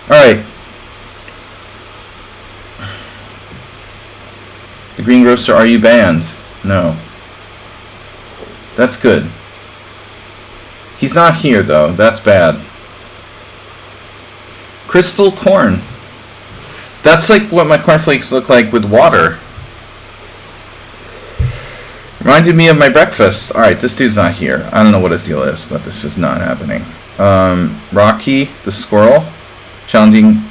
All right. The Greengrocer, are you banned? No. That's good. He's not here, though. That's bad. Crystal corn. That's like what my cornflakes look like with water. Reminded me of my breakfast. Alright, this dude's not here. I don't know what his deal is, but this is not happening. Rocky, the squirrel, challenging...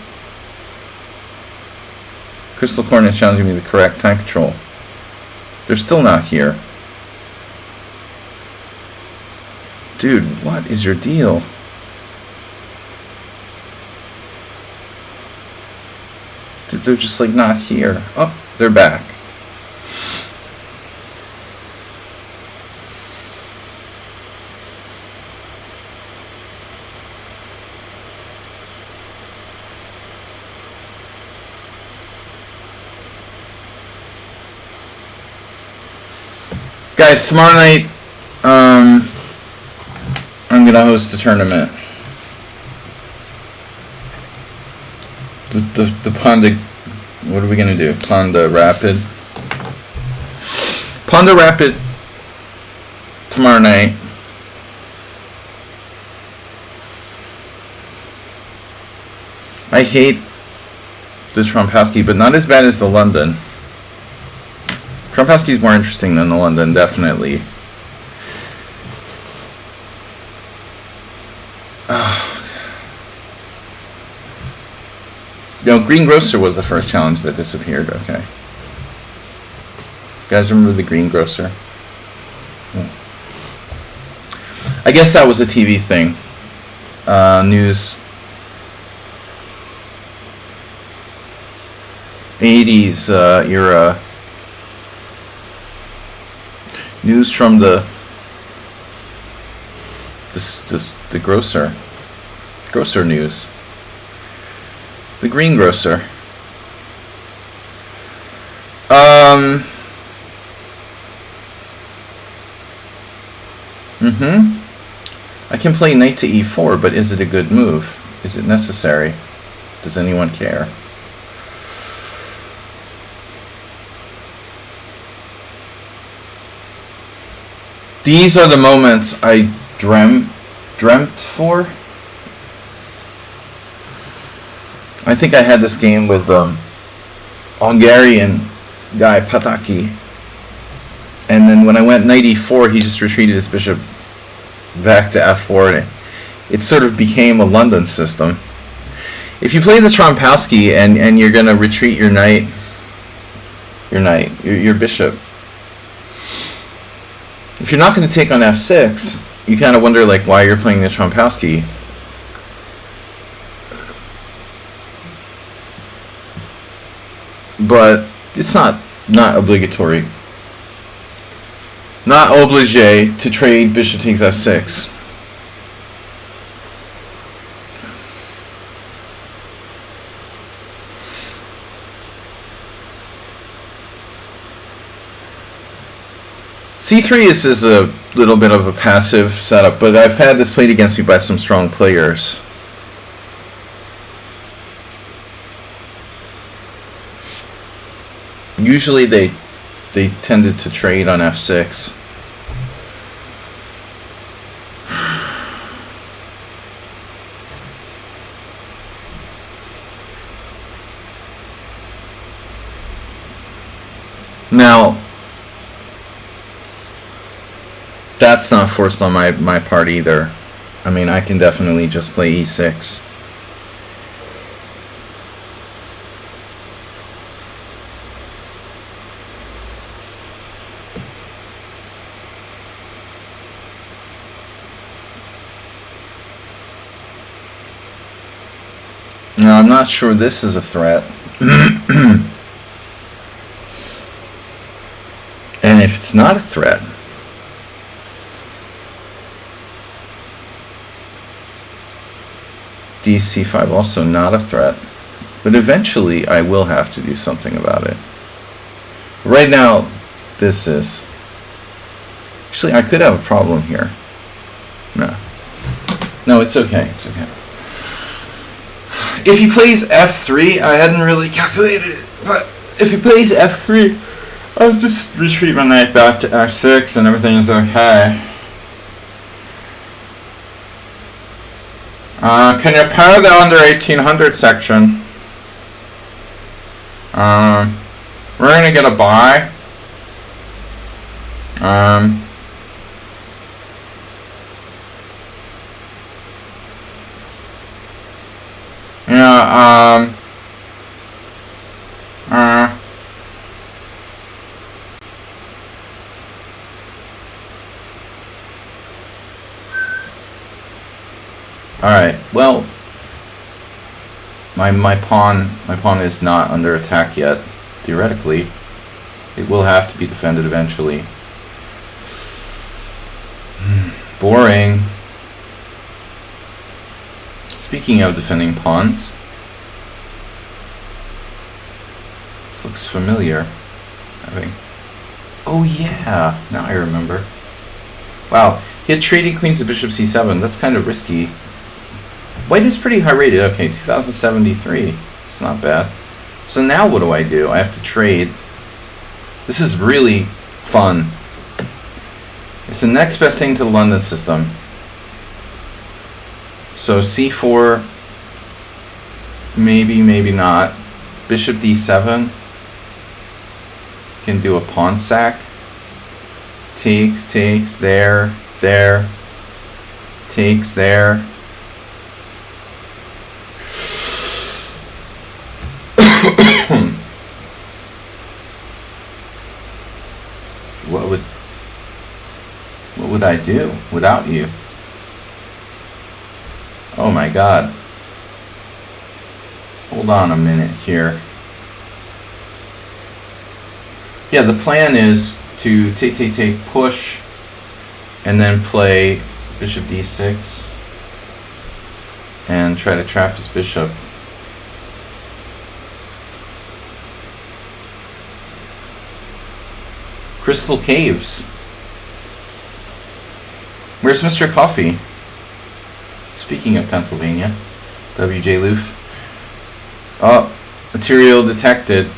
Crystal corn is challenging me the correct time control. They're still not here. Dude, what is your deal? Dude, they're just like not here. Oh, they're back. Guys, tomorrow night, I'm gonna host a tournament. The Ponda, what are we gonna do? Ponda Rapid. Ponda Rapid tomorrow night. I hate the Trompowsky, but not as bad as the London. Trompowsky's more interesting than the London, definitely. No, Greengrocer was the first challenge that disappeared. Okay. You guys remember the Greengrocer? I guess that was a TV thing. News. 80s era. News from the grocer news. The Greengrocer. I can play knight to e4, but is it a good move? Is it necessary? Does anyone care? These are the moments I dreamt for. I think I had this game with Hungarian guy Pataki, and then when I went knight e4, he just retreated his bishop back to f4, and it sort of became a London system. If you play the Trompowsky and you're gonna retreat your bishop. If you're not going to take on f6, you kind of wonder like why you're playing the Trompowsky. But it's not obligatory. Not obligé to trade bishop takes f6. C3 is a little bit of a passive setup, but I've had this played against me by some strong players. Usually they tended to trade on f6. Now, that's not forced on my part either. I mean, I can definitely just play e6. Now, I'm not sure this is a threat. It's not a threat. DC5 also not a threat. But eventually I will have to do something about it. Right now, this is... Actually, I could have a problem here. No. No, it's okay. It's okay. If he plays F3, I hadn't really calculated it, but if he plays F3, I'll just retreat my knight back to F6 and everything is okay. Can you pair the under 1800 section? We're gonna get a buy. Yeah, alright, well, my pawn is not under attack yet. Theoretically, it will have to be defended eventually. Boring. Speaking of defending pawns, this looks familiar. Oh yeah, now I remember. Wow, he had trading queens to bishop c7. That's kind of risky. White is pretty high rated. Okay, 2073. It's not bad. So now what do? I have to trade. This is really fun. It's the next best thing to the London system. So c4, maybe, maybe not. Bishop d7. Can do a pawn sack. Takes, there, takes, there. What would I do without you? Oh my God. Hold on a minute here. Yeah, the plan is to take, push, and then play bishop d6 and try to trap his bishop. Crystal Caves. Where's Mr. Coffee? Speaking of Pennsylvania, W.J. Loof. Oh, material detected.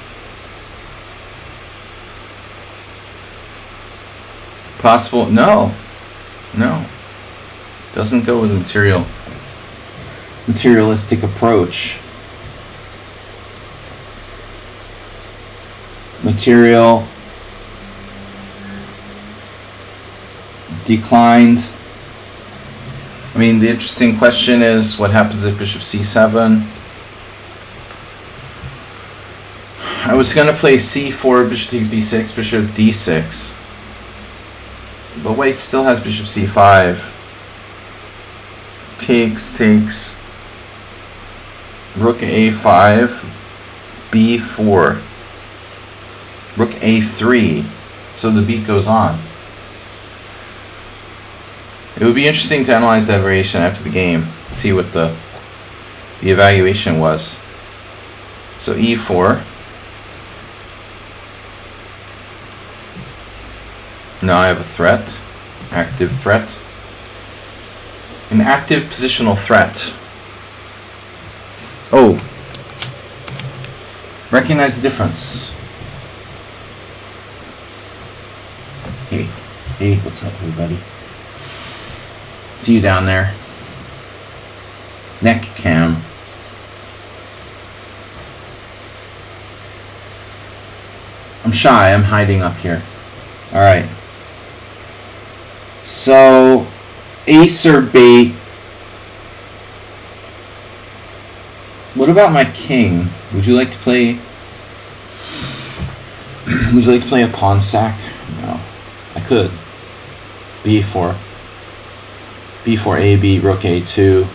Possible? No. Doesn't go with a materialistic approach. Material declined. I mean, the interesting question is what happens if bishop c7? I was going to play c4, bishop takes b6, bishop d6. But white still has bishop c5. Takes. Rook a5, b4. Rook a3. So the beat goes on. It would be interesting to analyze that variation after the game, see what the evaluation was. So e4. Now I have a threat, active threat, an active positional threat. Oh, recognize the difference. Hey, what's up, everybody? See you down there. Neck cam. I'm shy, I'm hiding up here. Alright. So, ace or bait. What about my king? Would you like to play... Would you like to play a pawn sack? No. I could. b4. b4, ab, rook a2.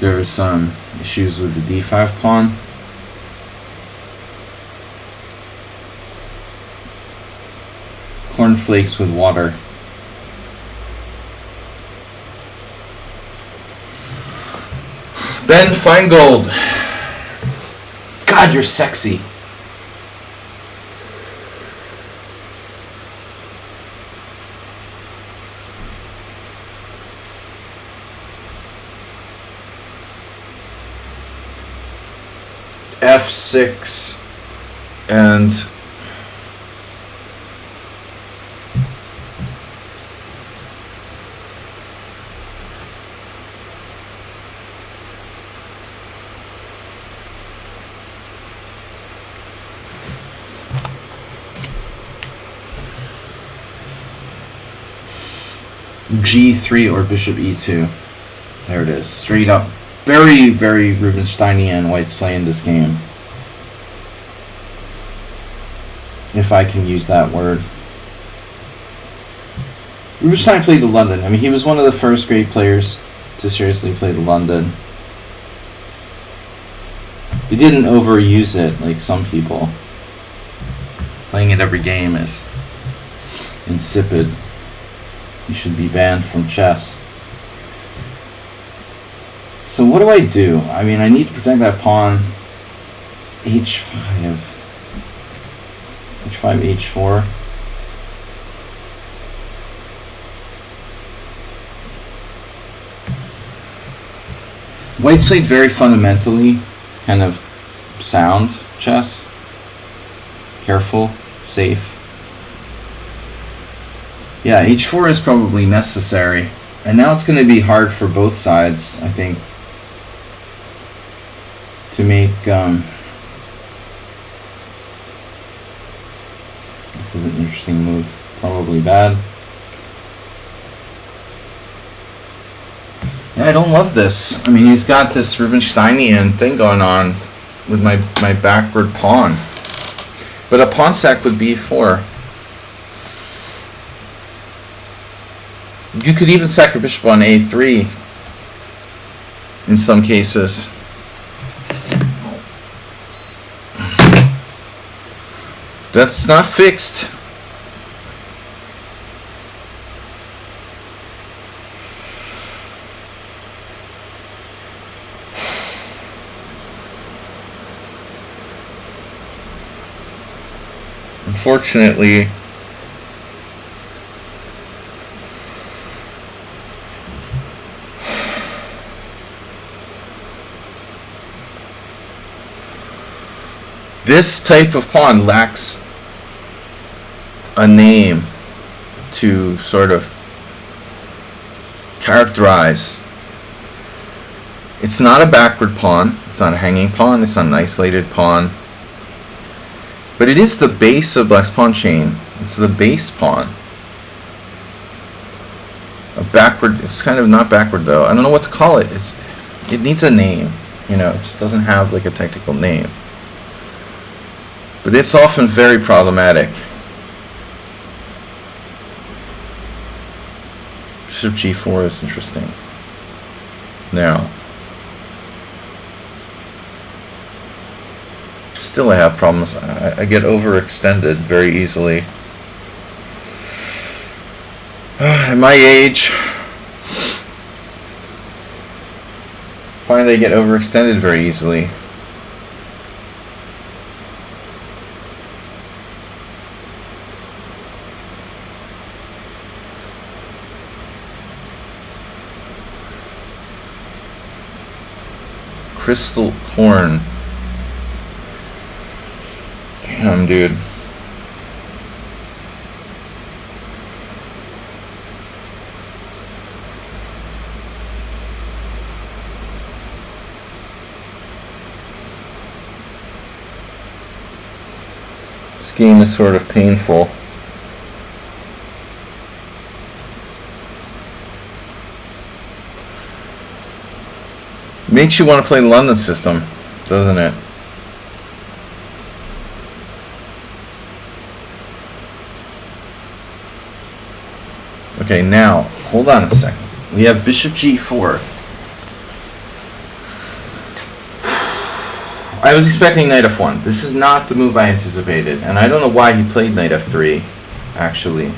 There's some issues with the d5 pawn. Cornflakes with water. Ben Feingold. God, you're sexy. F6 and G3 or bishop E2. There it is. Straight up. Very, very Rubinsteinian White's playing this game. If I can use that word. Rubinstein played the London. I mean, he was one of the first great players to seriously play the London. He didn't overuse it like some people. Playing it every game is insipid. You should be banned from chess. So what do I do? I mean, I need to protect that pawn. H5. H5, H4. White's played very fundamentally, kind of sound chess. Careful, safe. Yeah, H4 is probably necessary. And now it's going to be hard for both sides, I think, to make this is an interesting move. Probably bad. Yeah, I don't love this. I mean, he's got this Rubinsteinian thing going on with my backward pawn. But a pawn sack would be E4. You could even sack your bishop on A3 in some cases. That's not fixed. Unfortunately, this type of pawn lacks a name to sort of characterize. It's not a backward pawn, it's not a hanging pawn, it's not an isolated pawn. But it is the base of Black's pawn chain. It's the base pawn. A backward, it's kind of not backward though. I don't know what to call it. It needs a name, you know, it just doesn't have like a technical name. But it's often very problematic. Bishop G4 is interesting. Now, still I have problems. I get overextended very easily. At my age, I find I get overextended very easily. Crystal corn. Damn, dude. This game is sort of painful. Makes you want to play the London system, doesn't it? Okay, now, hold on a second. We have bishop G4. I was expecting knight f1. This is not the move I anticipated, and I don't know why he played knight f3, actually.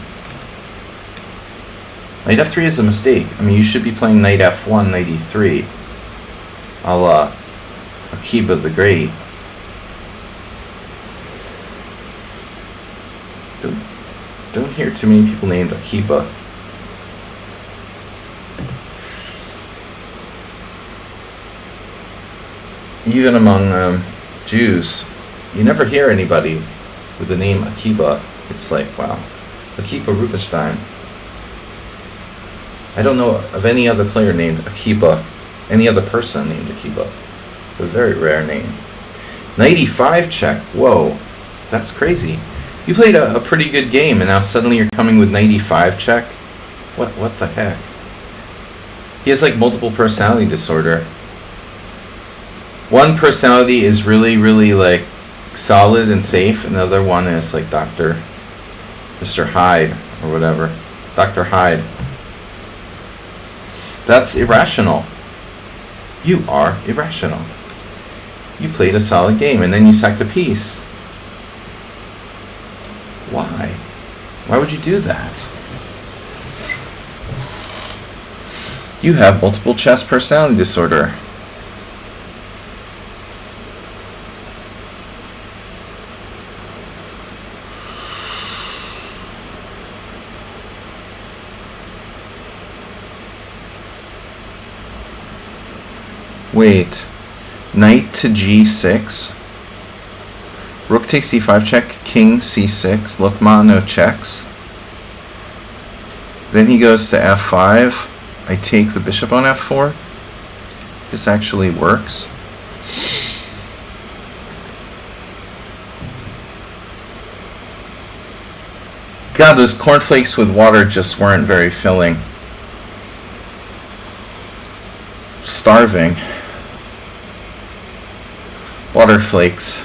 Knight f3 is a mistake. I mean, you should be playing knight f1, knight e3, a la Akiba the Great. Don't hear too many people named Akiba. Even among Jews, you never hear anybody with the name Akiba. It's like, wow, Akiba Rubinstein. I don't know of any other player named Akiba, any other person named Akiba. It's a very rare name. Knight e5 check. Whoa, that's crazy. You played a pretty good game, and now suddenly you're coming with knight e5 check? What the heck? He has like multiple personality disorder. One personality is really, really like solid and safe. Another one is like Mr. Hyde or whatever. Dr. Hyde. That's irrational. You are irrational. You played a solid game and then you sacked a piece. Why? Why would you do that? You have multiple chess personality disorder. Wait, knight to g6, rook takes d5 check, king c6, look mono checks. Then he goes to f5, I take the bishop on f4. This actually works. God, those cornflakes with water just weren't very filling. Starving. Water flakes.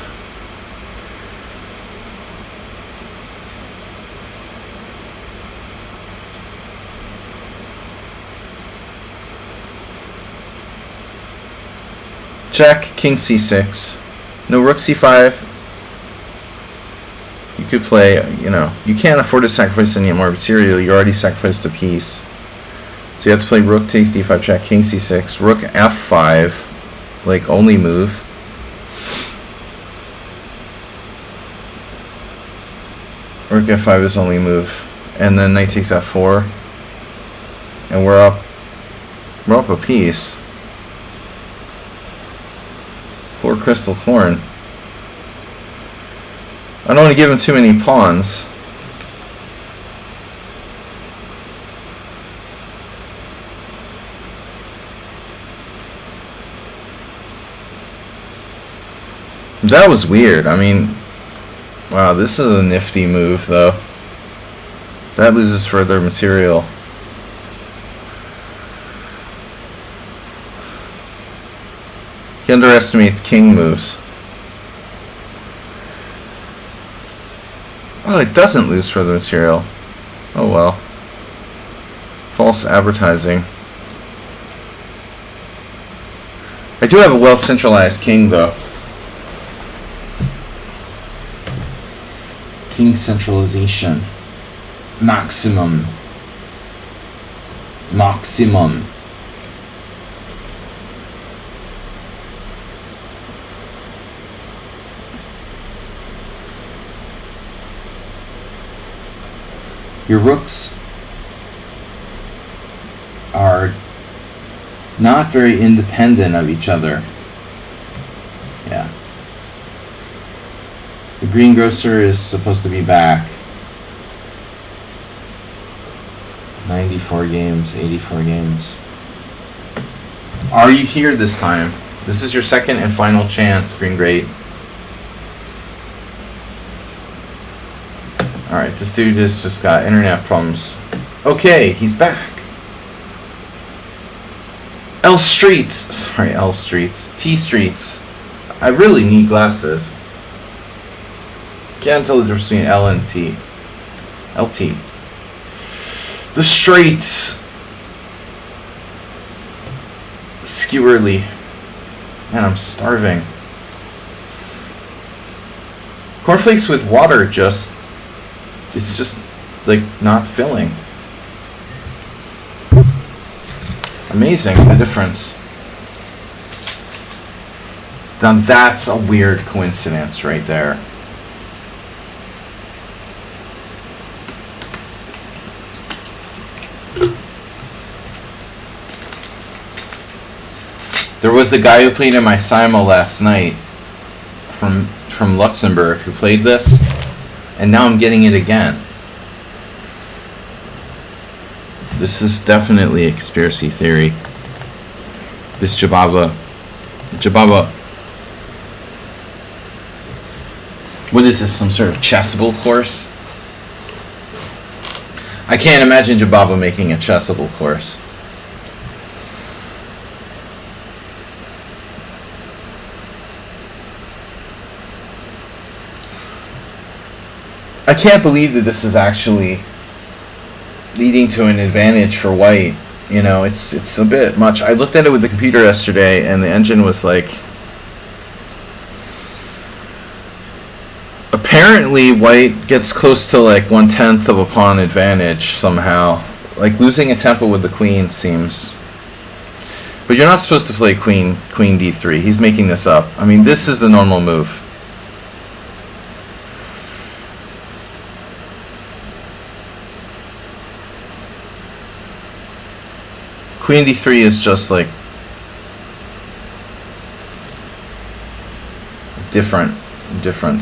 Check, king c6. No rook c5. You could play, you can't afford to sacrifice any more material. You already sacrificed a piece. So you have to play rook takes d5 check, king c6, rook f5, like only move. Rook f5 is only move, and then knight takes f4, and we're up a piece. Poor Crystal Corn. I don't want to give him too many pawns. That was weird. I mean, wow, this is a nifty move, though. That loses further material. He underestimates king moves. Oh, it doesn't lose further material. Oh well. False advertising. I do have a well-centralized king, though. King centralization. Maximum. Maximum. Your rooks are not very independent of each other. Yeah. The greengrocer is supposed to be back. 94 games, 84 games. Are you here this time? This is your second and final chance, Green Great. Alright, this dude has just got internet problems. Okay, he's back. L Streets. Sorry, L Streets. T Streets. I really need glasses. Can't tell the difference between L and T. LT. The Streets. Skewerly. Man, I'm starving. Cornflakes with water just, it's just like not filling. Amazing, the difference. Now that's a weird coincidence right there. There was the guy who played in my Sima last night from Luxembourg who played this, and now I'm getting it again. This is definitely a conspiracy theory. This Jababa. What is this, some sort of chessable course? I can't imagine Jababa making a chessable course. I can't believe that this is actually leading to an advantage for white. You know, it's a bit much. I looked at it with the computer yesterday, and the engine was like... Apparently, white gets close to like 1/10 of a pawn advantage somehow. Like losing a tempo with the queen seems... But you're not supposed to play queen d3. He's making this up. I mean, this is the normal move. Queen d3 is just like different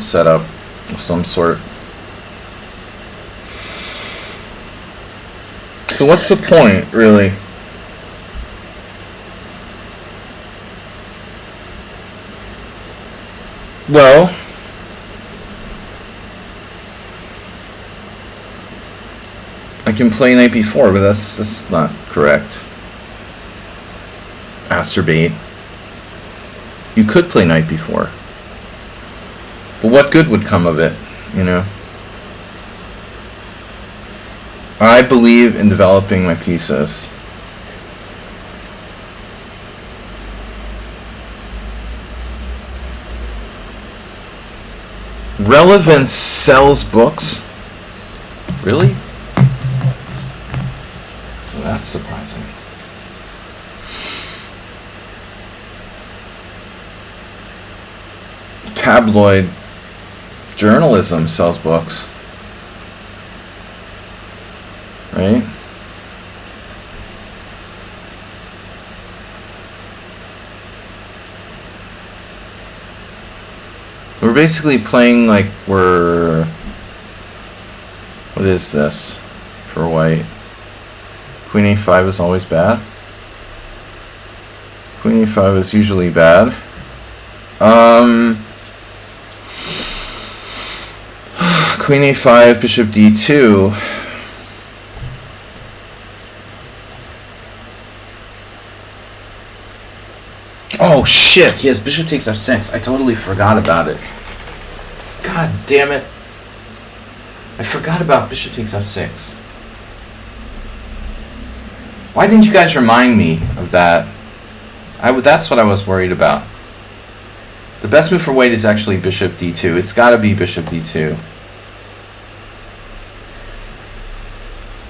setup of some sort. So what's the point, really? Well, I can play knight b4, but that's not correct. Masturbate. You could play knight b4. But what good would come of it, you know? I believe in developing my pieces. Relevance sells books? Really? Well, that's surprising. Tabloid journalism sells books, right? We're basically playing like we're... What is this for white? Queen a5 is always bad. Queen a5 is usually bad. Queen a5, bishop d2. Oh shit, yes, bishop takes f6. I totally forgot about it. God damn it. I forgot about bishop takes f6. Why didn't you guys remind me of that? That's what I was worried about. The best move for white is actually bishop d2. It's gotta be bishop d2.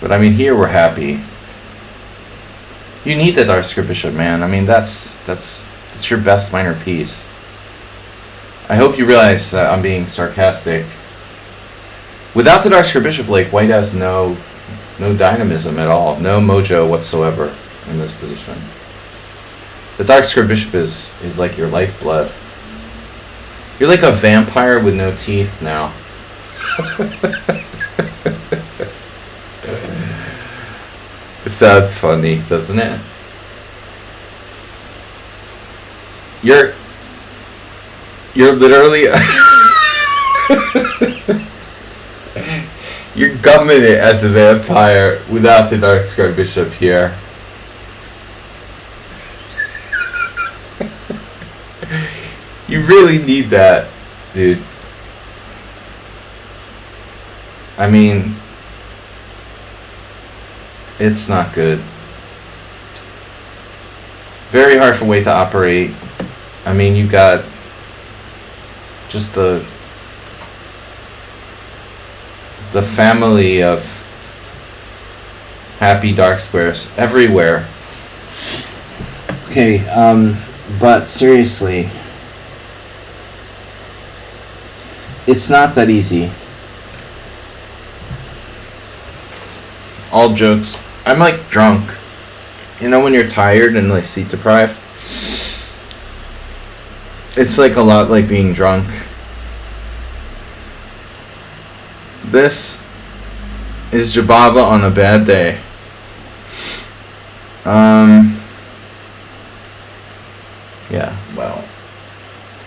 But I mean, here we're happy. You need the dark square bishop, man. I mean, that's your best minor piece. I hope you realize that I'm being sarcastic. Without the dark square bishop, like, white has no dynamism at all, no mojo whatsoever in this position. The dark square bishop is like your lifeblood. You're like a vampire with no teeth now. It sounds funny, doesn't it? You're literally you're gumming it as a vampire without the dark square bishop here. You really need that, dude. I mean, it's not good. Very hard for white to operate. I mean, you got just the the family of happy dark squares everywhere. Okay, but seriously, it's not that easy. All jokes. I'm like drunk. You know when you're tired and like sleep deprived? It's like a lot like being drunk. This is Jababa on a bad day. Yeah, well,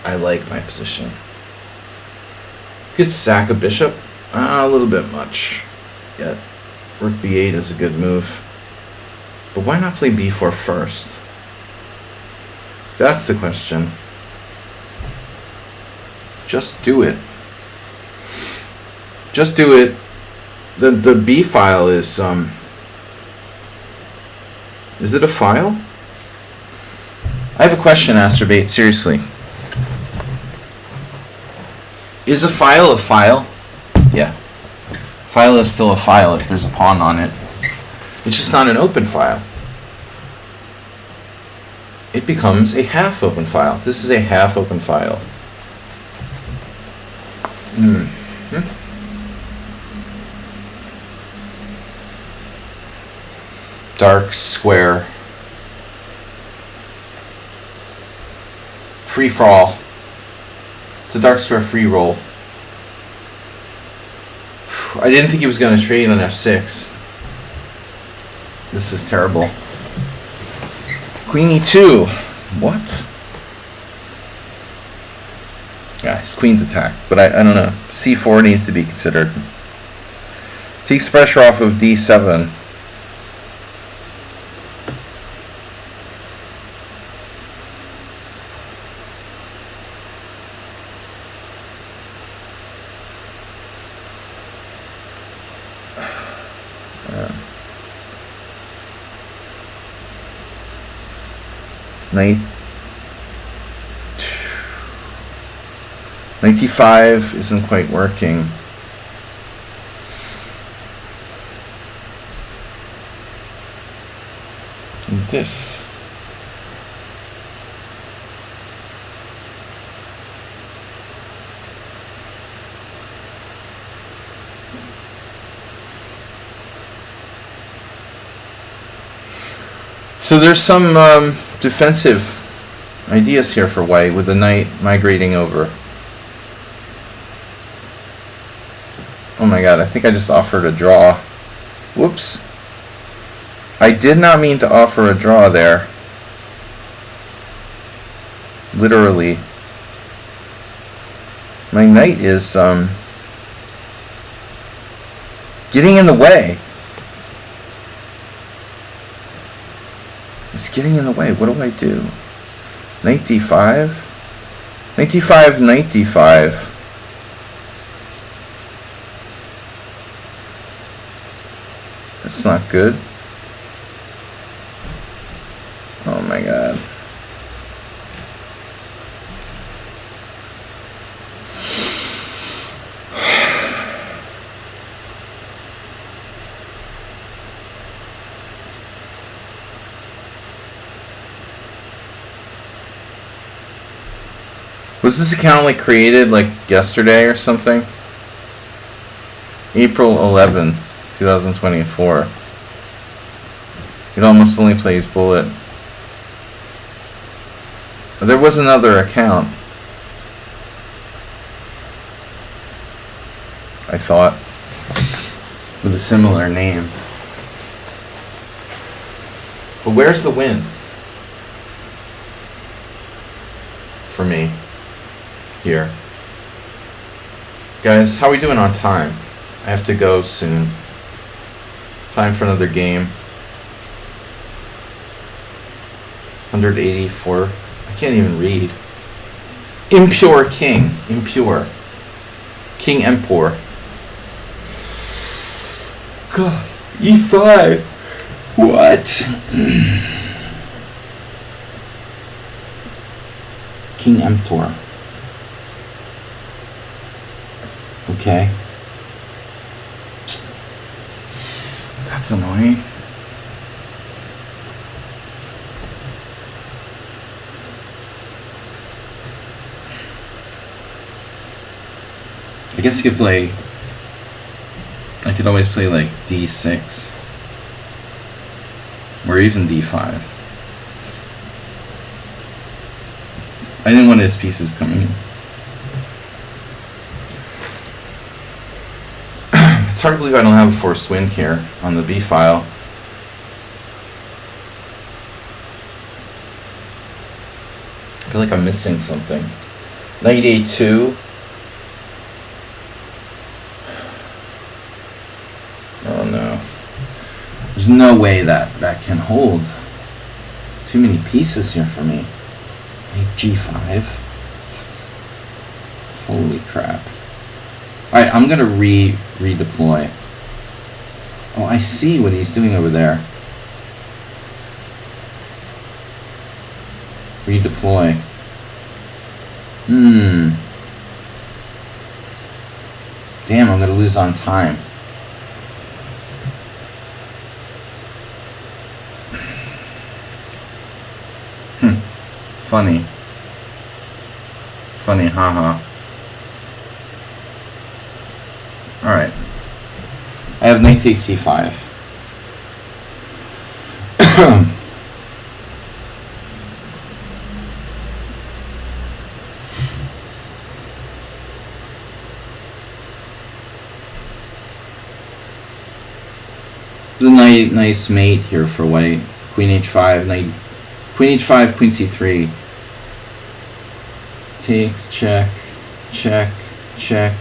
I like my position. You could sack a bishop. A little bit much. Yeah, rook b8 is a good move. But why not play b4 first? That's the question. Just do it. Just do it. The B file is it a file? I have a question, Asterbait, seriously. Is a file a file? Yeah. File is still a file if there's a pawn on it. It's just not an open file. It becomes a half open file. This is a half open file. Dark square. Free for all. It's a dark square free roll. I didn't think he was going to trade on f6. This is terrible. Queen e2. What? Yeah, his queen's attacked. But I don't know. c4 needs to be considered. Takes pressure off of d7. Knight 95 isn't quite working. And this. So there's some defensive ideas here for white with the knight migrating over. Oh my god, I think I just offered a draw. Whoops. I did not mean to offer a draw there. Literally. My knight is getting in the way. It's getting in the way. What do I do? Knight d5? Knight d5, knight d5. That's not good. Oh my god. Was this account like created like yesterday or something? April 11th, 2024. It almost only plays bullet. There was another account, I thought, with a similar name. But where's the win? For me. Here. Guys, how are we doing on time? I have to go soon. Time for another game. 184. I can't even read. Impure king. Impure. King Empor. God. E5. What? King Emptor. Okay. That's annoying. I guess you could play... I could always play like d6. Or even d5. I didn't want his pieces coming in. It's hard to believe I don't have a forced wind here on the B file. I feel like I'm missing something. Knight A2. Oh no. There's no way that can hold. Too many pieces here for me. Knight G5. What? Holy crap. Alright, I'm gonna redeploy. Oh, I see what he's doing over there. Redeploy. Damn, I'm gonna lose on time. Funny. Funny, haha. Alright. I have knight takes c5. The nice mate here for white. Queen h5, knight. Queen h5, queen c3. Takes, check, check, check.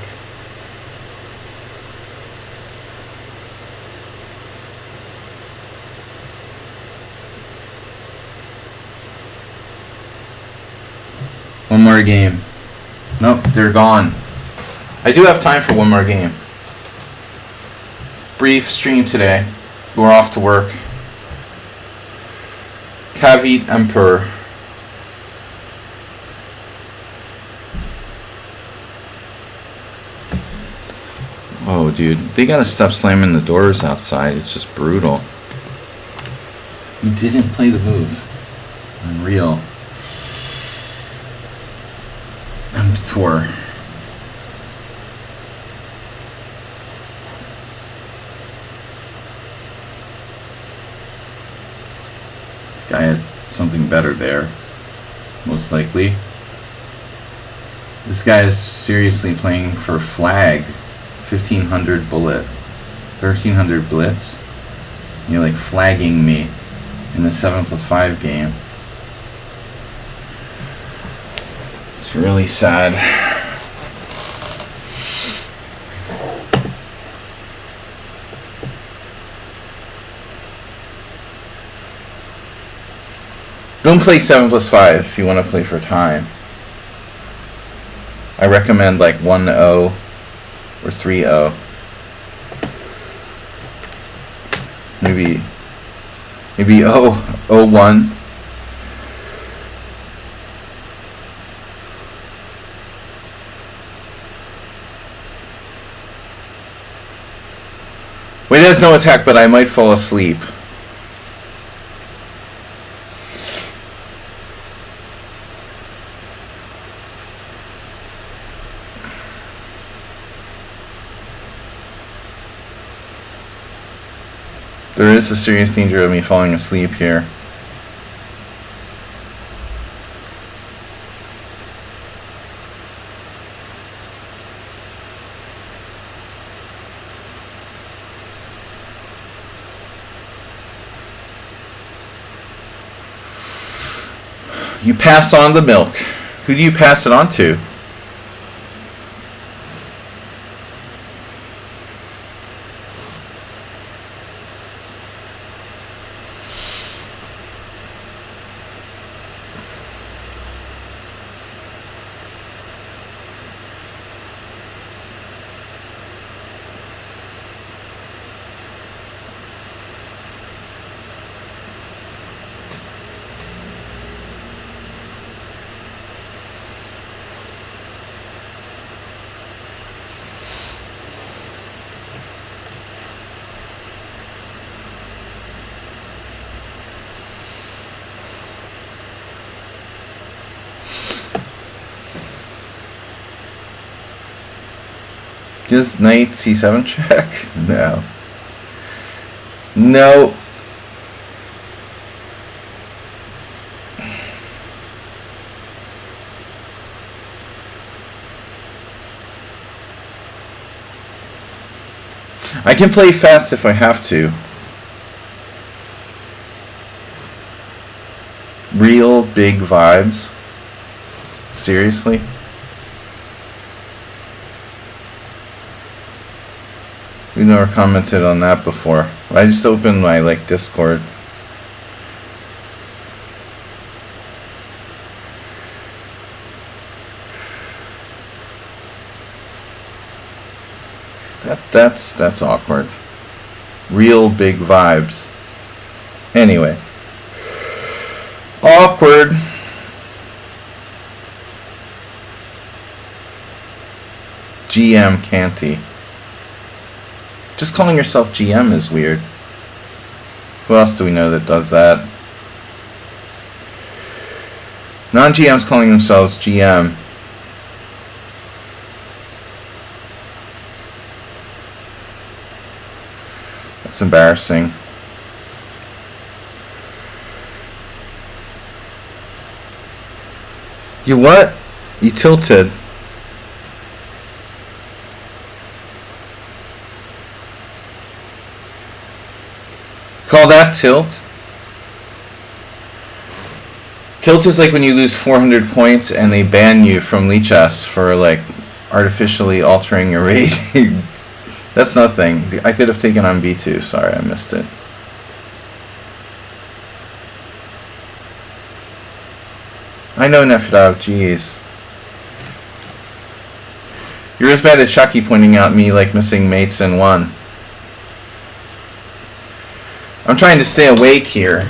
One more game. Nope, they're gone. I do have time for one more game. Brief stream today. We're off to work. Kavit Emperor. Oh, dude. They gotta stop slamming the doors outside. It's just brutal. You didn't play the move. Unreal. Tour. This guy had something better there, most likely. This guy is seriously playing for flag. 1500 bullet, 1300 blitz. You're like flagging me in the 7+5 game. It's really sad. Don't play 7+5 if you want to play for time. I recommend like 1-0 or 3-0. Maybe 0-1. Wait, there's no attack, but I might fall asleep. There is a serious danger of me falling asleep here. You pass on the milk. Who do you pass it on to? Just knight c7 check? No. No. I can play fast if I have to. Real big vibes. Seriously? We never commented on that before. I just opened my Discord. That's awkward. Real big vibes. Anyway. Awkward. GM Canty. Just calling yourself GM is weird. Who else do we know that does that? Non-GMs calling themselves GM. That's embarrassing. You what? You tilted. Call that tilt? Tilt is like when you lose 400 points and they ban you from lichess for artificially altering your rating. That's nothing. I could have taken on b2. Sorry, I missed it. I know Nefedov, jeez. You're as bad as Chucky pointing out me missing mates in one. I'm trying to stay awake here.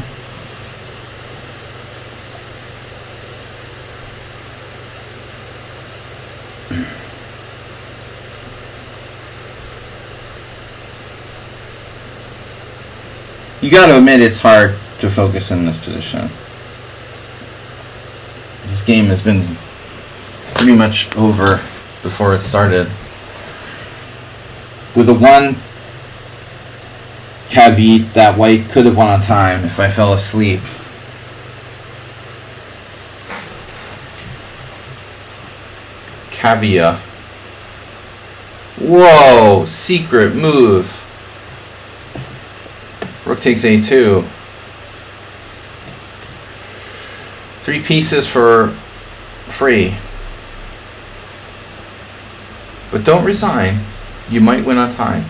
You gotta admit it's hard to focus in this position. This game has been pretty much over before it started. With the one caveat that white could have won on time if I fell asleep. Caveat. Whoa! Secret move. Rook takes a2. 3 pieces for free. But don't resign. You might win on time.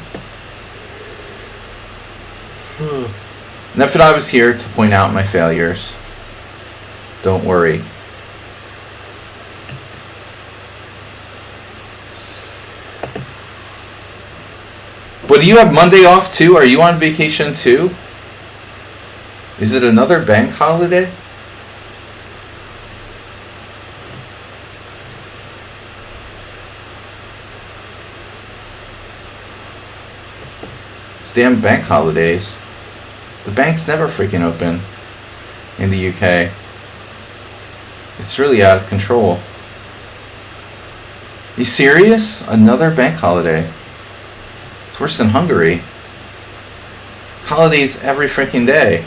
Nefedov is here to point out my failures. Don't worry. But do you have Monday off too? Are you on vacation too? Is it another bank holiday? Damn bank holidays. The bank's never freaking open in the UK. It's really out of control. You serious? Another bank holiday. It's worse than Hungary. Holidays every freaking day.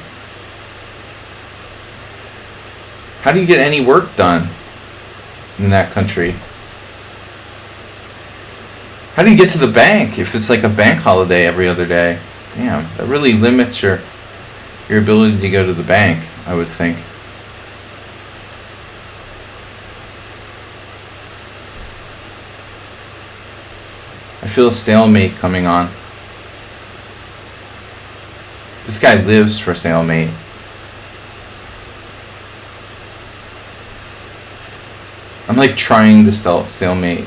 How do you get any work done in that country? How do you get to the bank if it's like a bank holiday every other day? Damn, that really limits your ability to go to the bank, I would think. I feel a stalemate coming on. This guy lives for stalemate. I'm trying to stalemate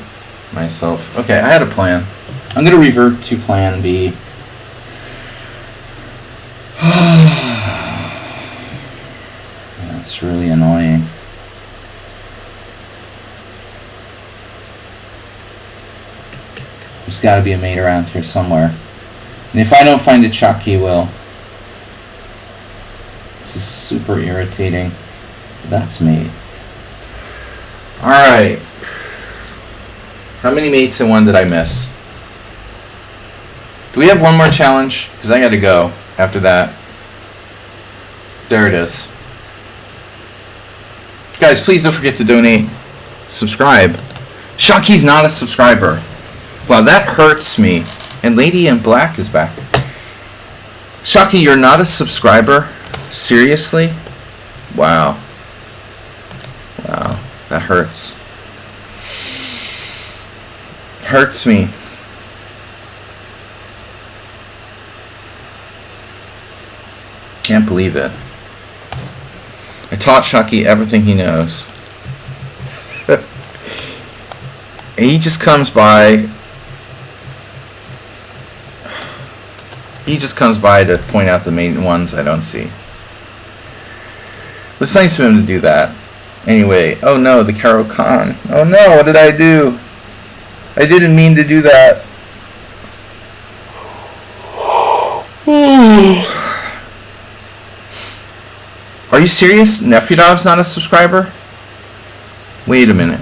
myself. Okay, I had a plan. I'm gonna revert to plan B. That's really annoying. There's gotta be a mate around here somewhere. And if I don't find a chuck, he will. This is super irritating. That's mate. Alright. How many mates in one did I miss? Do we have one more challenge? Because I got to go after that. There it is. Guys, please don't forget to donate. Subscribe. Shocky's not a subscriber. Wow, that hurts me. And Lady in Black is back. Shocky, you're not a subscriber? Seriously? Wow. Wow, that hurts. Hurts me. Can't believe it. I taught Shocky everything he knows. And he just comes by. He just comes by to point out the main ones I don't see. It's nice of him to do that. Anyway, oh no, the Kraken. Oh no, what did I do? I didn't mean to do that. Are you serious? Nefyadov's not a subscriber? Wait a minute.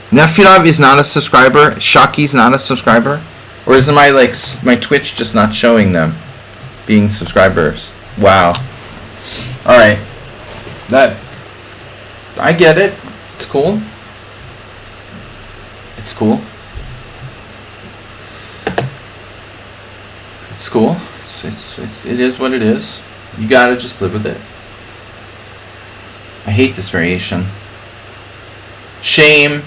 Nefyadov is not a subscriber? Shocky's not a subscriber? Or is my Twitch just not showing them being subscribers? Wow. Alright. I get it. It's cool. It's cool. It's cool. It is what it is. You gotta just live with it. I hate this variation. Shame.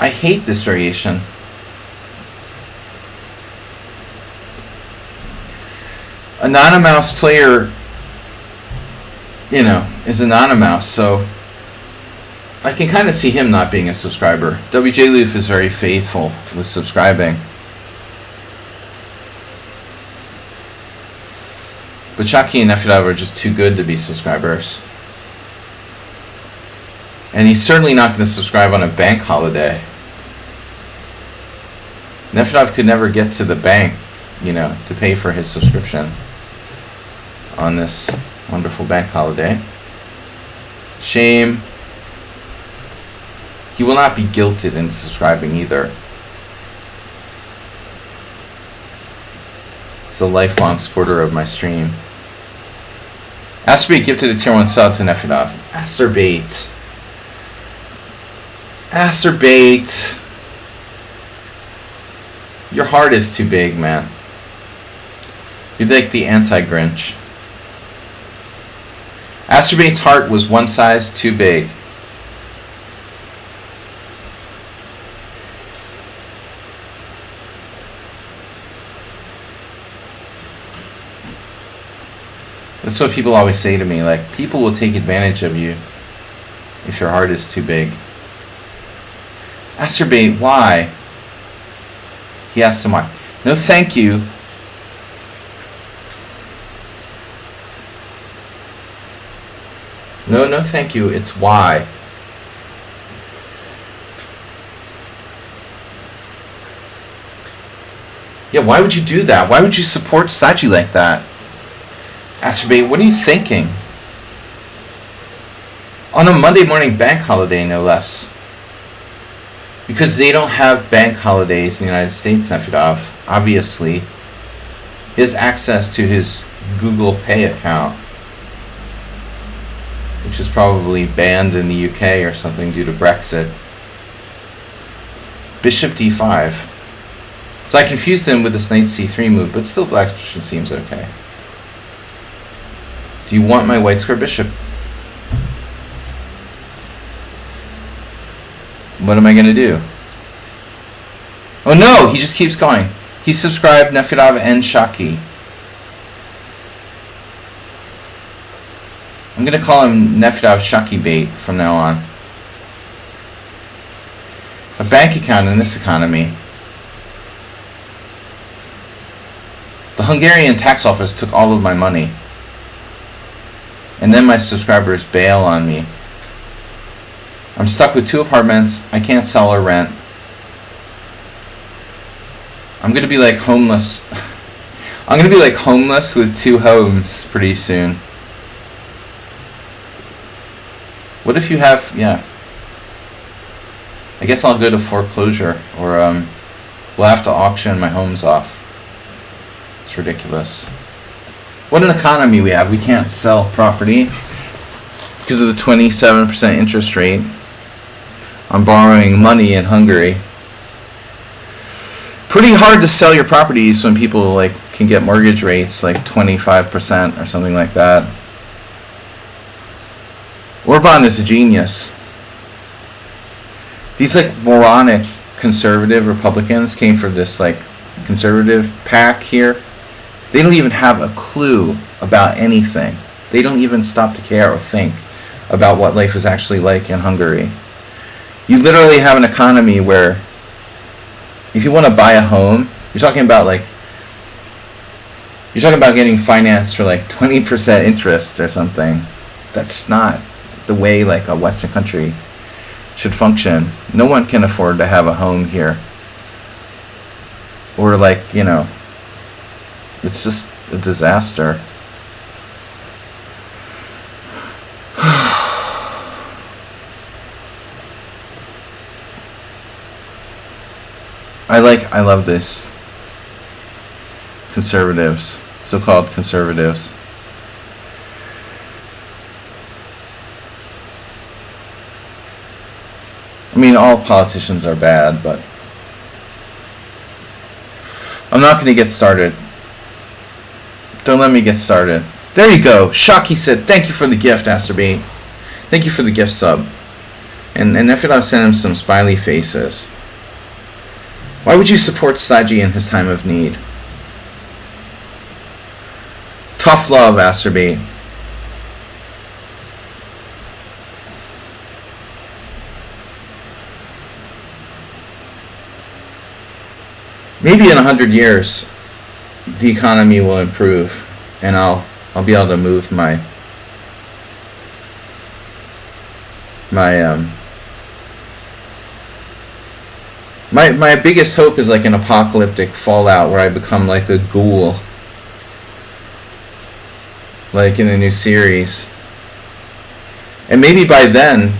I hate this variation. Anonymous player, is Anonymous, so I can kind of see him not being a subscriber. WJ Loof is very faithful with subscribing. But Shocky and Nefyadov are just too good to be subscribers. And he's certainly not going to subscribe on a bank holiday. Nefyadov could never get to the bank, to pay for his subscription on this wonderful bank holiday. Shame. He will not be guilted into subscribing either. He's a lifelong supporter of my stream. Acerbate gifted a tier 1 sub to Nefyadov. Acerbate. Acerbate. Your heart is too big, man. You're like the anti-Grinch. Acerbate's heart was one size too big. That's what people always say to me, like, people will take advantage of you if your heart is too big. Acerbate, why? He asked him why. No, thank you. No, thank you. It's why. Yeah, why would you do that? Why would you support Saji like that? Acerbate, what are you thinking? On a Monday morning bank holiday, no less. Because they don't have bank holidays in the United States, Nefyadov. Obviously. He has access to his Google Pay account, which is probably banned in the UK or something due to Brexit. Bishop d5. So I confused him with this knight c3 move, but still black's position seems okay. Do you want my white square bishop? What am I going to do? Oh no, he just keeps going. He subscribed Nefyadov and Shocky. I'm going to call him Nefyadov Shocky Bait from now on. A bank account in this economy. The Hungarian tax office took all of my money. And then my subscribers bail on me. I'm stuck with 2 apartments. I can't sell or rent. I'm going to be like homeless. I'm going to be like homeless with 2 homes pretty soon. What if you have, yeah. I guess I'll go to foreclosure, or we'll have to auction my homes off. It's ridiculous. What an economy we have. We can't sell property because of the 27% interest rate on borrowing money in Hungary. Pretty hard to sell your properties when people like can get mortgage rates like 25% or something like that. Orban is a genius. These like moronic conservative Republicans came from this like conservative pack here. They don't even have a clue about anything. They don't even stop to care or think about what life is actually like in Hungary. You literally have an economy where if you want to buy a home, you're talking about getting financed for like 20% interest or something. That's not the way like a Western country should function. No one can afford to have a home here. Or like, it's just a disaster. I love this. Conservatives, so-called conservatives. I mean, all politicians are bad, but I'm not going to get started. Don't let me get started. There you go. Shocky said, thank you for the gift, Asterby. Thank you for the gift sub. And if I'll send him some smiley faces. Why would you support Staji in his time of need? Tough love, Asterby. Maybe in 100 years, the economy will improve, and I'll be able to move my biggest hope is like an apocalyptic fallout where I become like a ghoul, like in a new series, and maybe by then,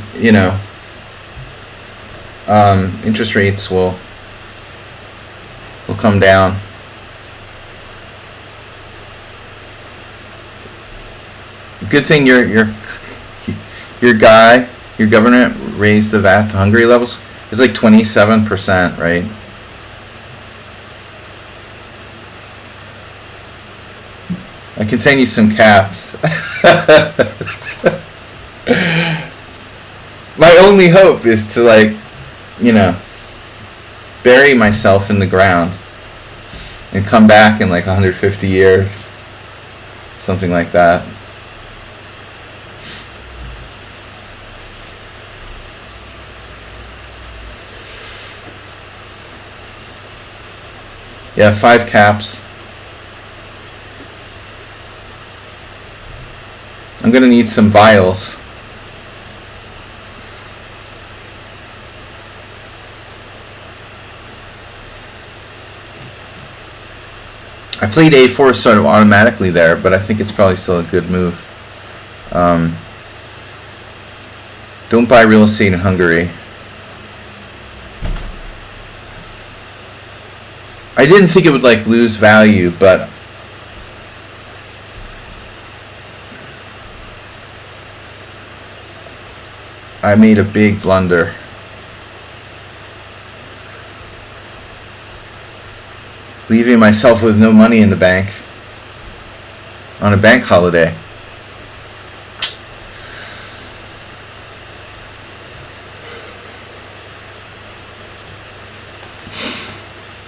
interest rates will come down. Good thing your government raised the VAT to Hungary levels. It's like 27%, right? I can send you some caps. My only hope is to bury myself in the ground and come back in like 150 years. Something like that. Yeah, 5 caps. I'm gonna need some vials. I played A4 sort of automatically there, but I think it's probably still a good move. Don't buy real estate in Hungary. I didn't think it would lose value, but I made a big blunder. Leaving myself with no money in the bank on a bank holiday.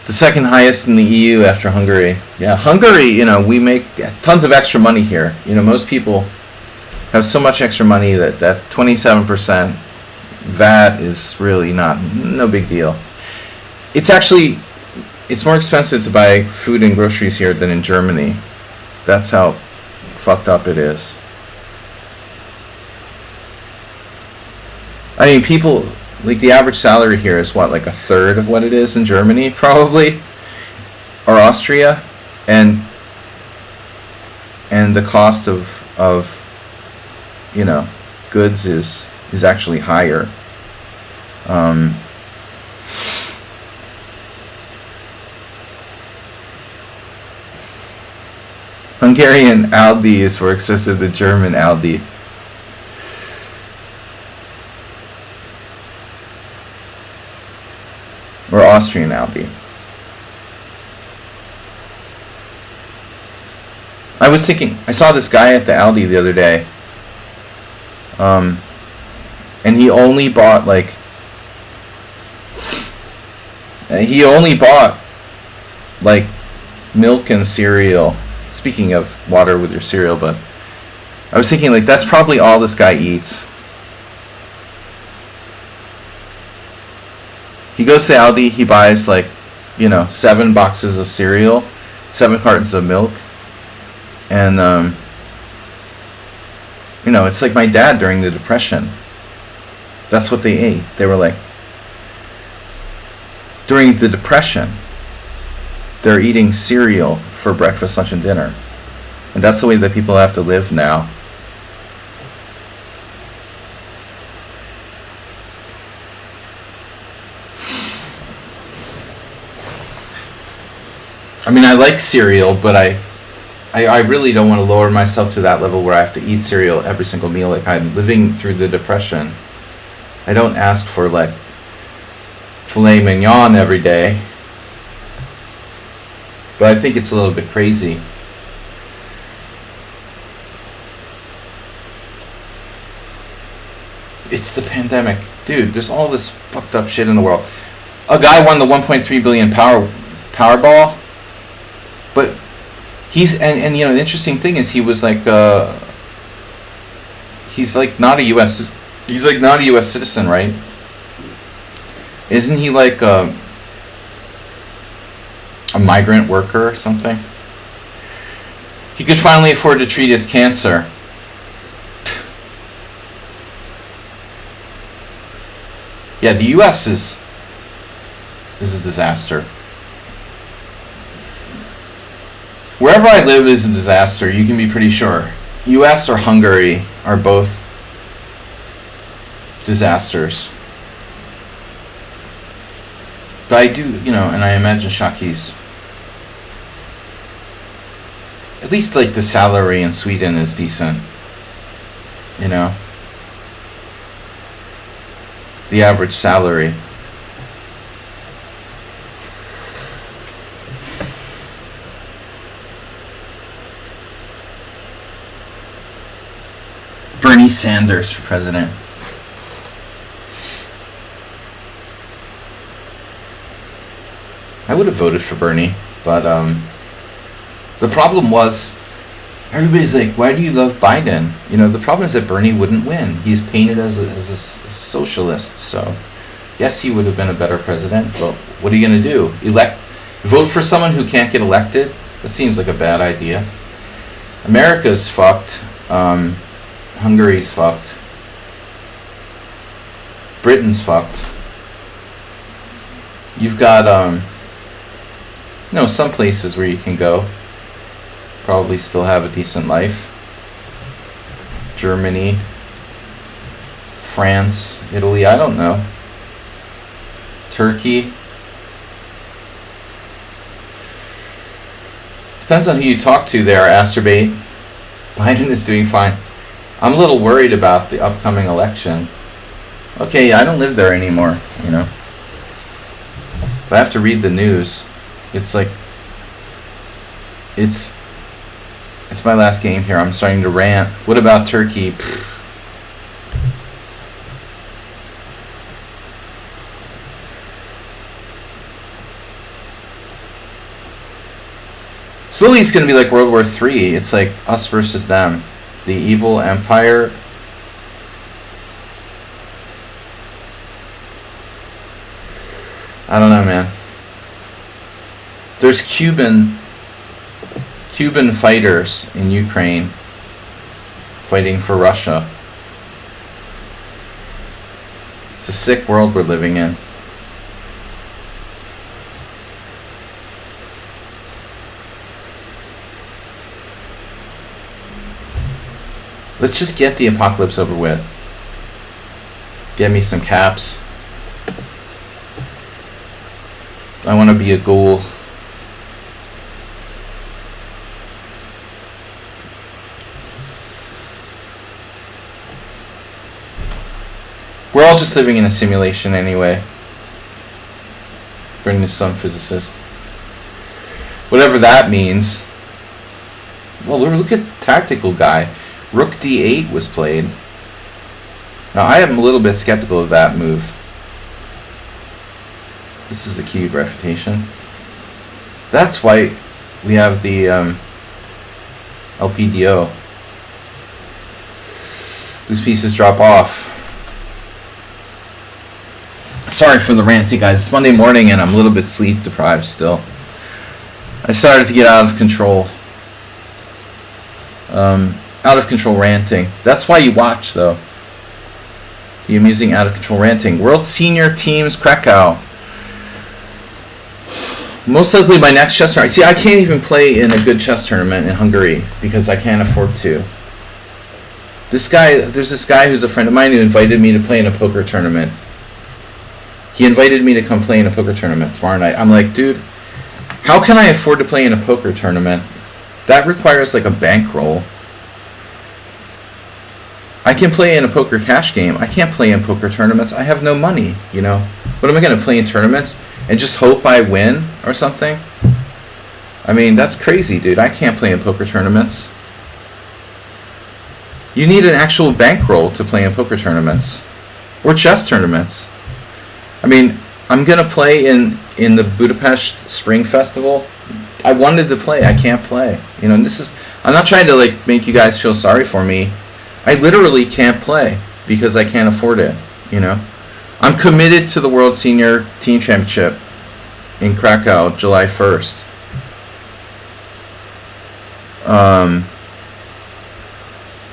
The second highest in the EU after Hungary. Yeah, Hungary, we make tons of extra money here. Most people have so much extra money that 27% VAT is really no big deal. It's more expensive to buy food and groceries here than in Germany. That's how fucked up it is. I mean, people, the average salary here is what, a third of what it is in Germany, probably, or Austria, and the cost of goods is actually higher. Hungarian Aldi is more expensive than German Aldi. Or Austrian Aldi. I was thinking, I saw this guy at the Aldi the other day. And he only bought like milk and cereal. Speaking of water with your cereal, but I was thinking like that's probably all this guy eats. He goes to Aldi, he buys 7 boxes of cereal, 7 cartons of milk, and it's like my dad during the Depression. That's what they ate. They were like, during the Depression, they're eating cereal for breakfast, lunch, and dinner. And that's the way that people have to live now. I mean, I like cereal, but I really don't want to lower myself to that level where I have to eat cereal every single meal. Like, I'm living through the Depression. I don't ask for, filet mignon every day. But I think it's a little bit crazy. It's the pandemic. Dude, there's all this fucked up shit in the world. A guy won the 1.3 billion Powerball. But he's and the interesting thing is he was he's not a US citizen, right? Isn't he a migrant worker or something? He could finally afford to treat his cancer. Yeah, the US is a disaster. Wherever I live is a disaster, you can be pretty sure. US or Hungary are both disasters. But I do, and I imagine Shaki's, at least the salary in Sweden is decent. The average salary. Bernie Sanders for president. I would have voted for Bernie, but the problem was everybody's like, why do you love Biden? The problem is that Bernie wouldn't win. He's painted as a socialist, so yes, he would have been a better president, but what are you going to do? Vote for someone who can't get elected? That seems like a bad idea. America's fucked. Hungary's fucked. Britain's fucked. You've got some places where you can go, probably still have a decent life. Germany, France, Italy, I don't know. Turkey. Depends on who you talk to there, Acerbate. Biden is doing fine. I'm a little worried about the upcoming election. Okay, I don't live there anymore, But I have to read the news. It's it's my last game here. I'm starting to rant. What about Turkey? Slowly it's going to be like World War III. It's like us versus them. The evil empire. I don't know, man. There's Cuban fighters in Ukraine fighting for Russia. It's a sick world we're living in. Let's just get the apocalypse over with. Get me some caps. I want to be a ghoul. We're all just living in a simulation anyway. According to some physicist. Whatever that means. Well, look at tactical guy. Rook d8 was played. Now, I am a little bit skeptical of that move. This is a cute refutation. That's why we have the LPDO. Whose pieces drop off. Sorry for the ranting, guys. It's Monday morning and I'm a little bit sleep deprived still. I started to get out of control. Out of control ranting. That's why you watch, though. The amusing out of control ranting. World Senior Teams Krakow. Most likely my next chess tournament. See, I can't even play in a good chess tournament in Hungary because I can't afford to. There's this guy who's a friend of mine who invited me to play in a poker tournament. He invited me to come play in a poker tournament tomorrow night. I'm like, dude, how can I afford to play in a poker tournament? That requires like a bankroll. I can play in a poker cash game. I can't play in poker tournaments. I have no money, you know. What am I going to play in tournaments and just hope I win or something? I mean, that's crazy, dude. I can't play in poker tournaments. You need an actual bankroll to play in poker tournaments or chess tournaments. I mean, I'm going to play in the Budapest Spring Festival. I wanted to play. I can't play. You know, and I'm not trying to like make you guys feel sorry for me. I literally can't play because I can't afford it, you know. I'm committed to the World Senior Team Championship in Krakow, July 1st.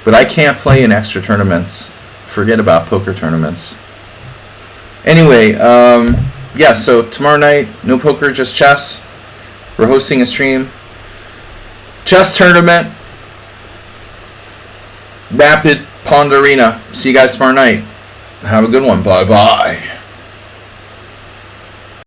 But I can't play in extra tournaments. Forget about poker tournaments. Anyway, yeah, so tomorrow night, no poker, just chess. We're hosting a stream. Chess tournament. Rapid Pond Arena. See you guys tomorrow night. Have a good one. Bye-bye.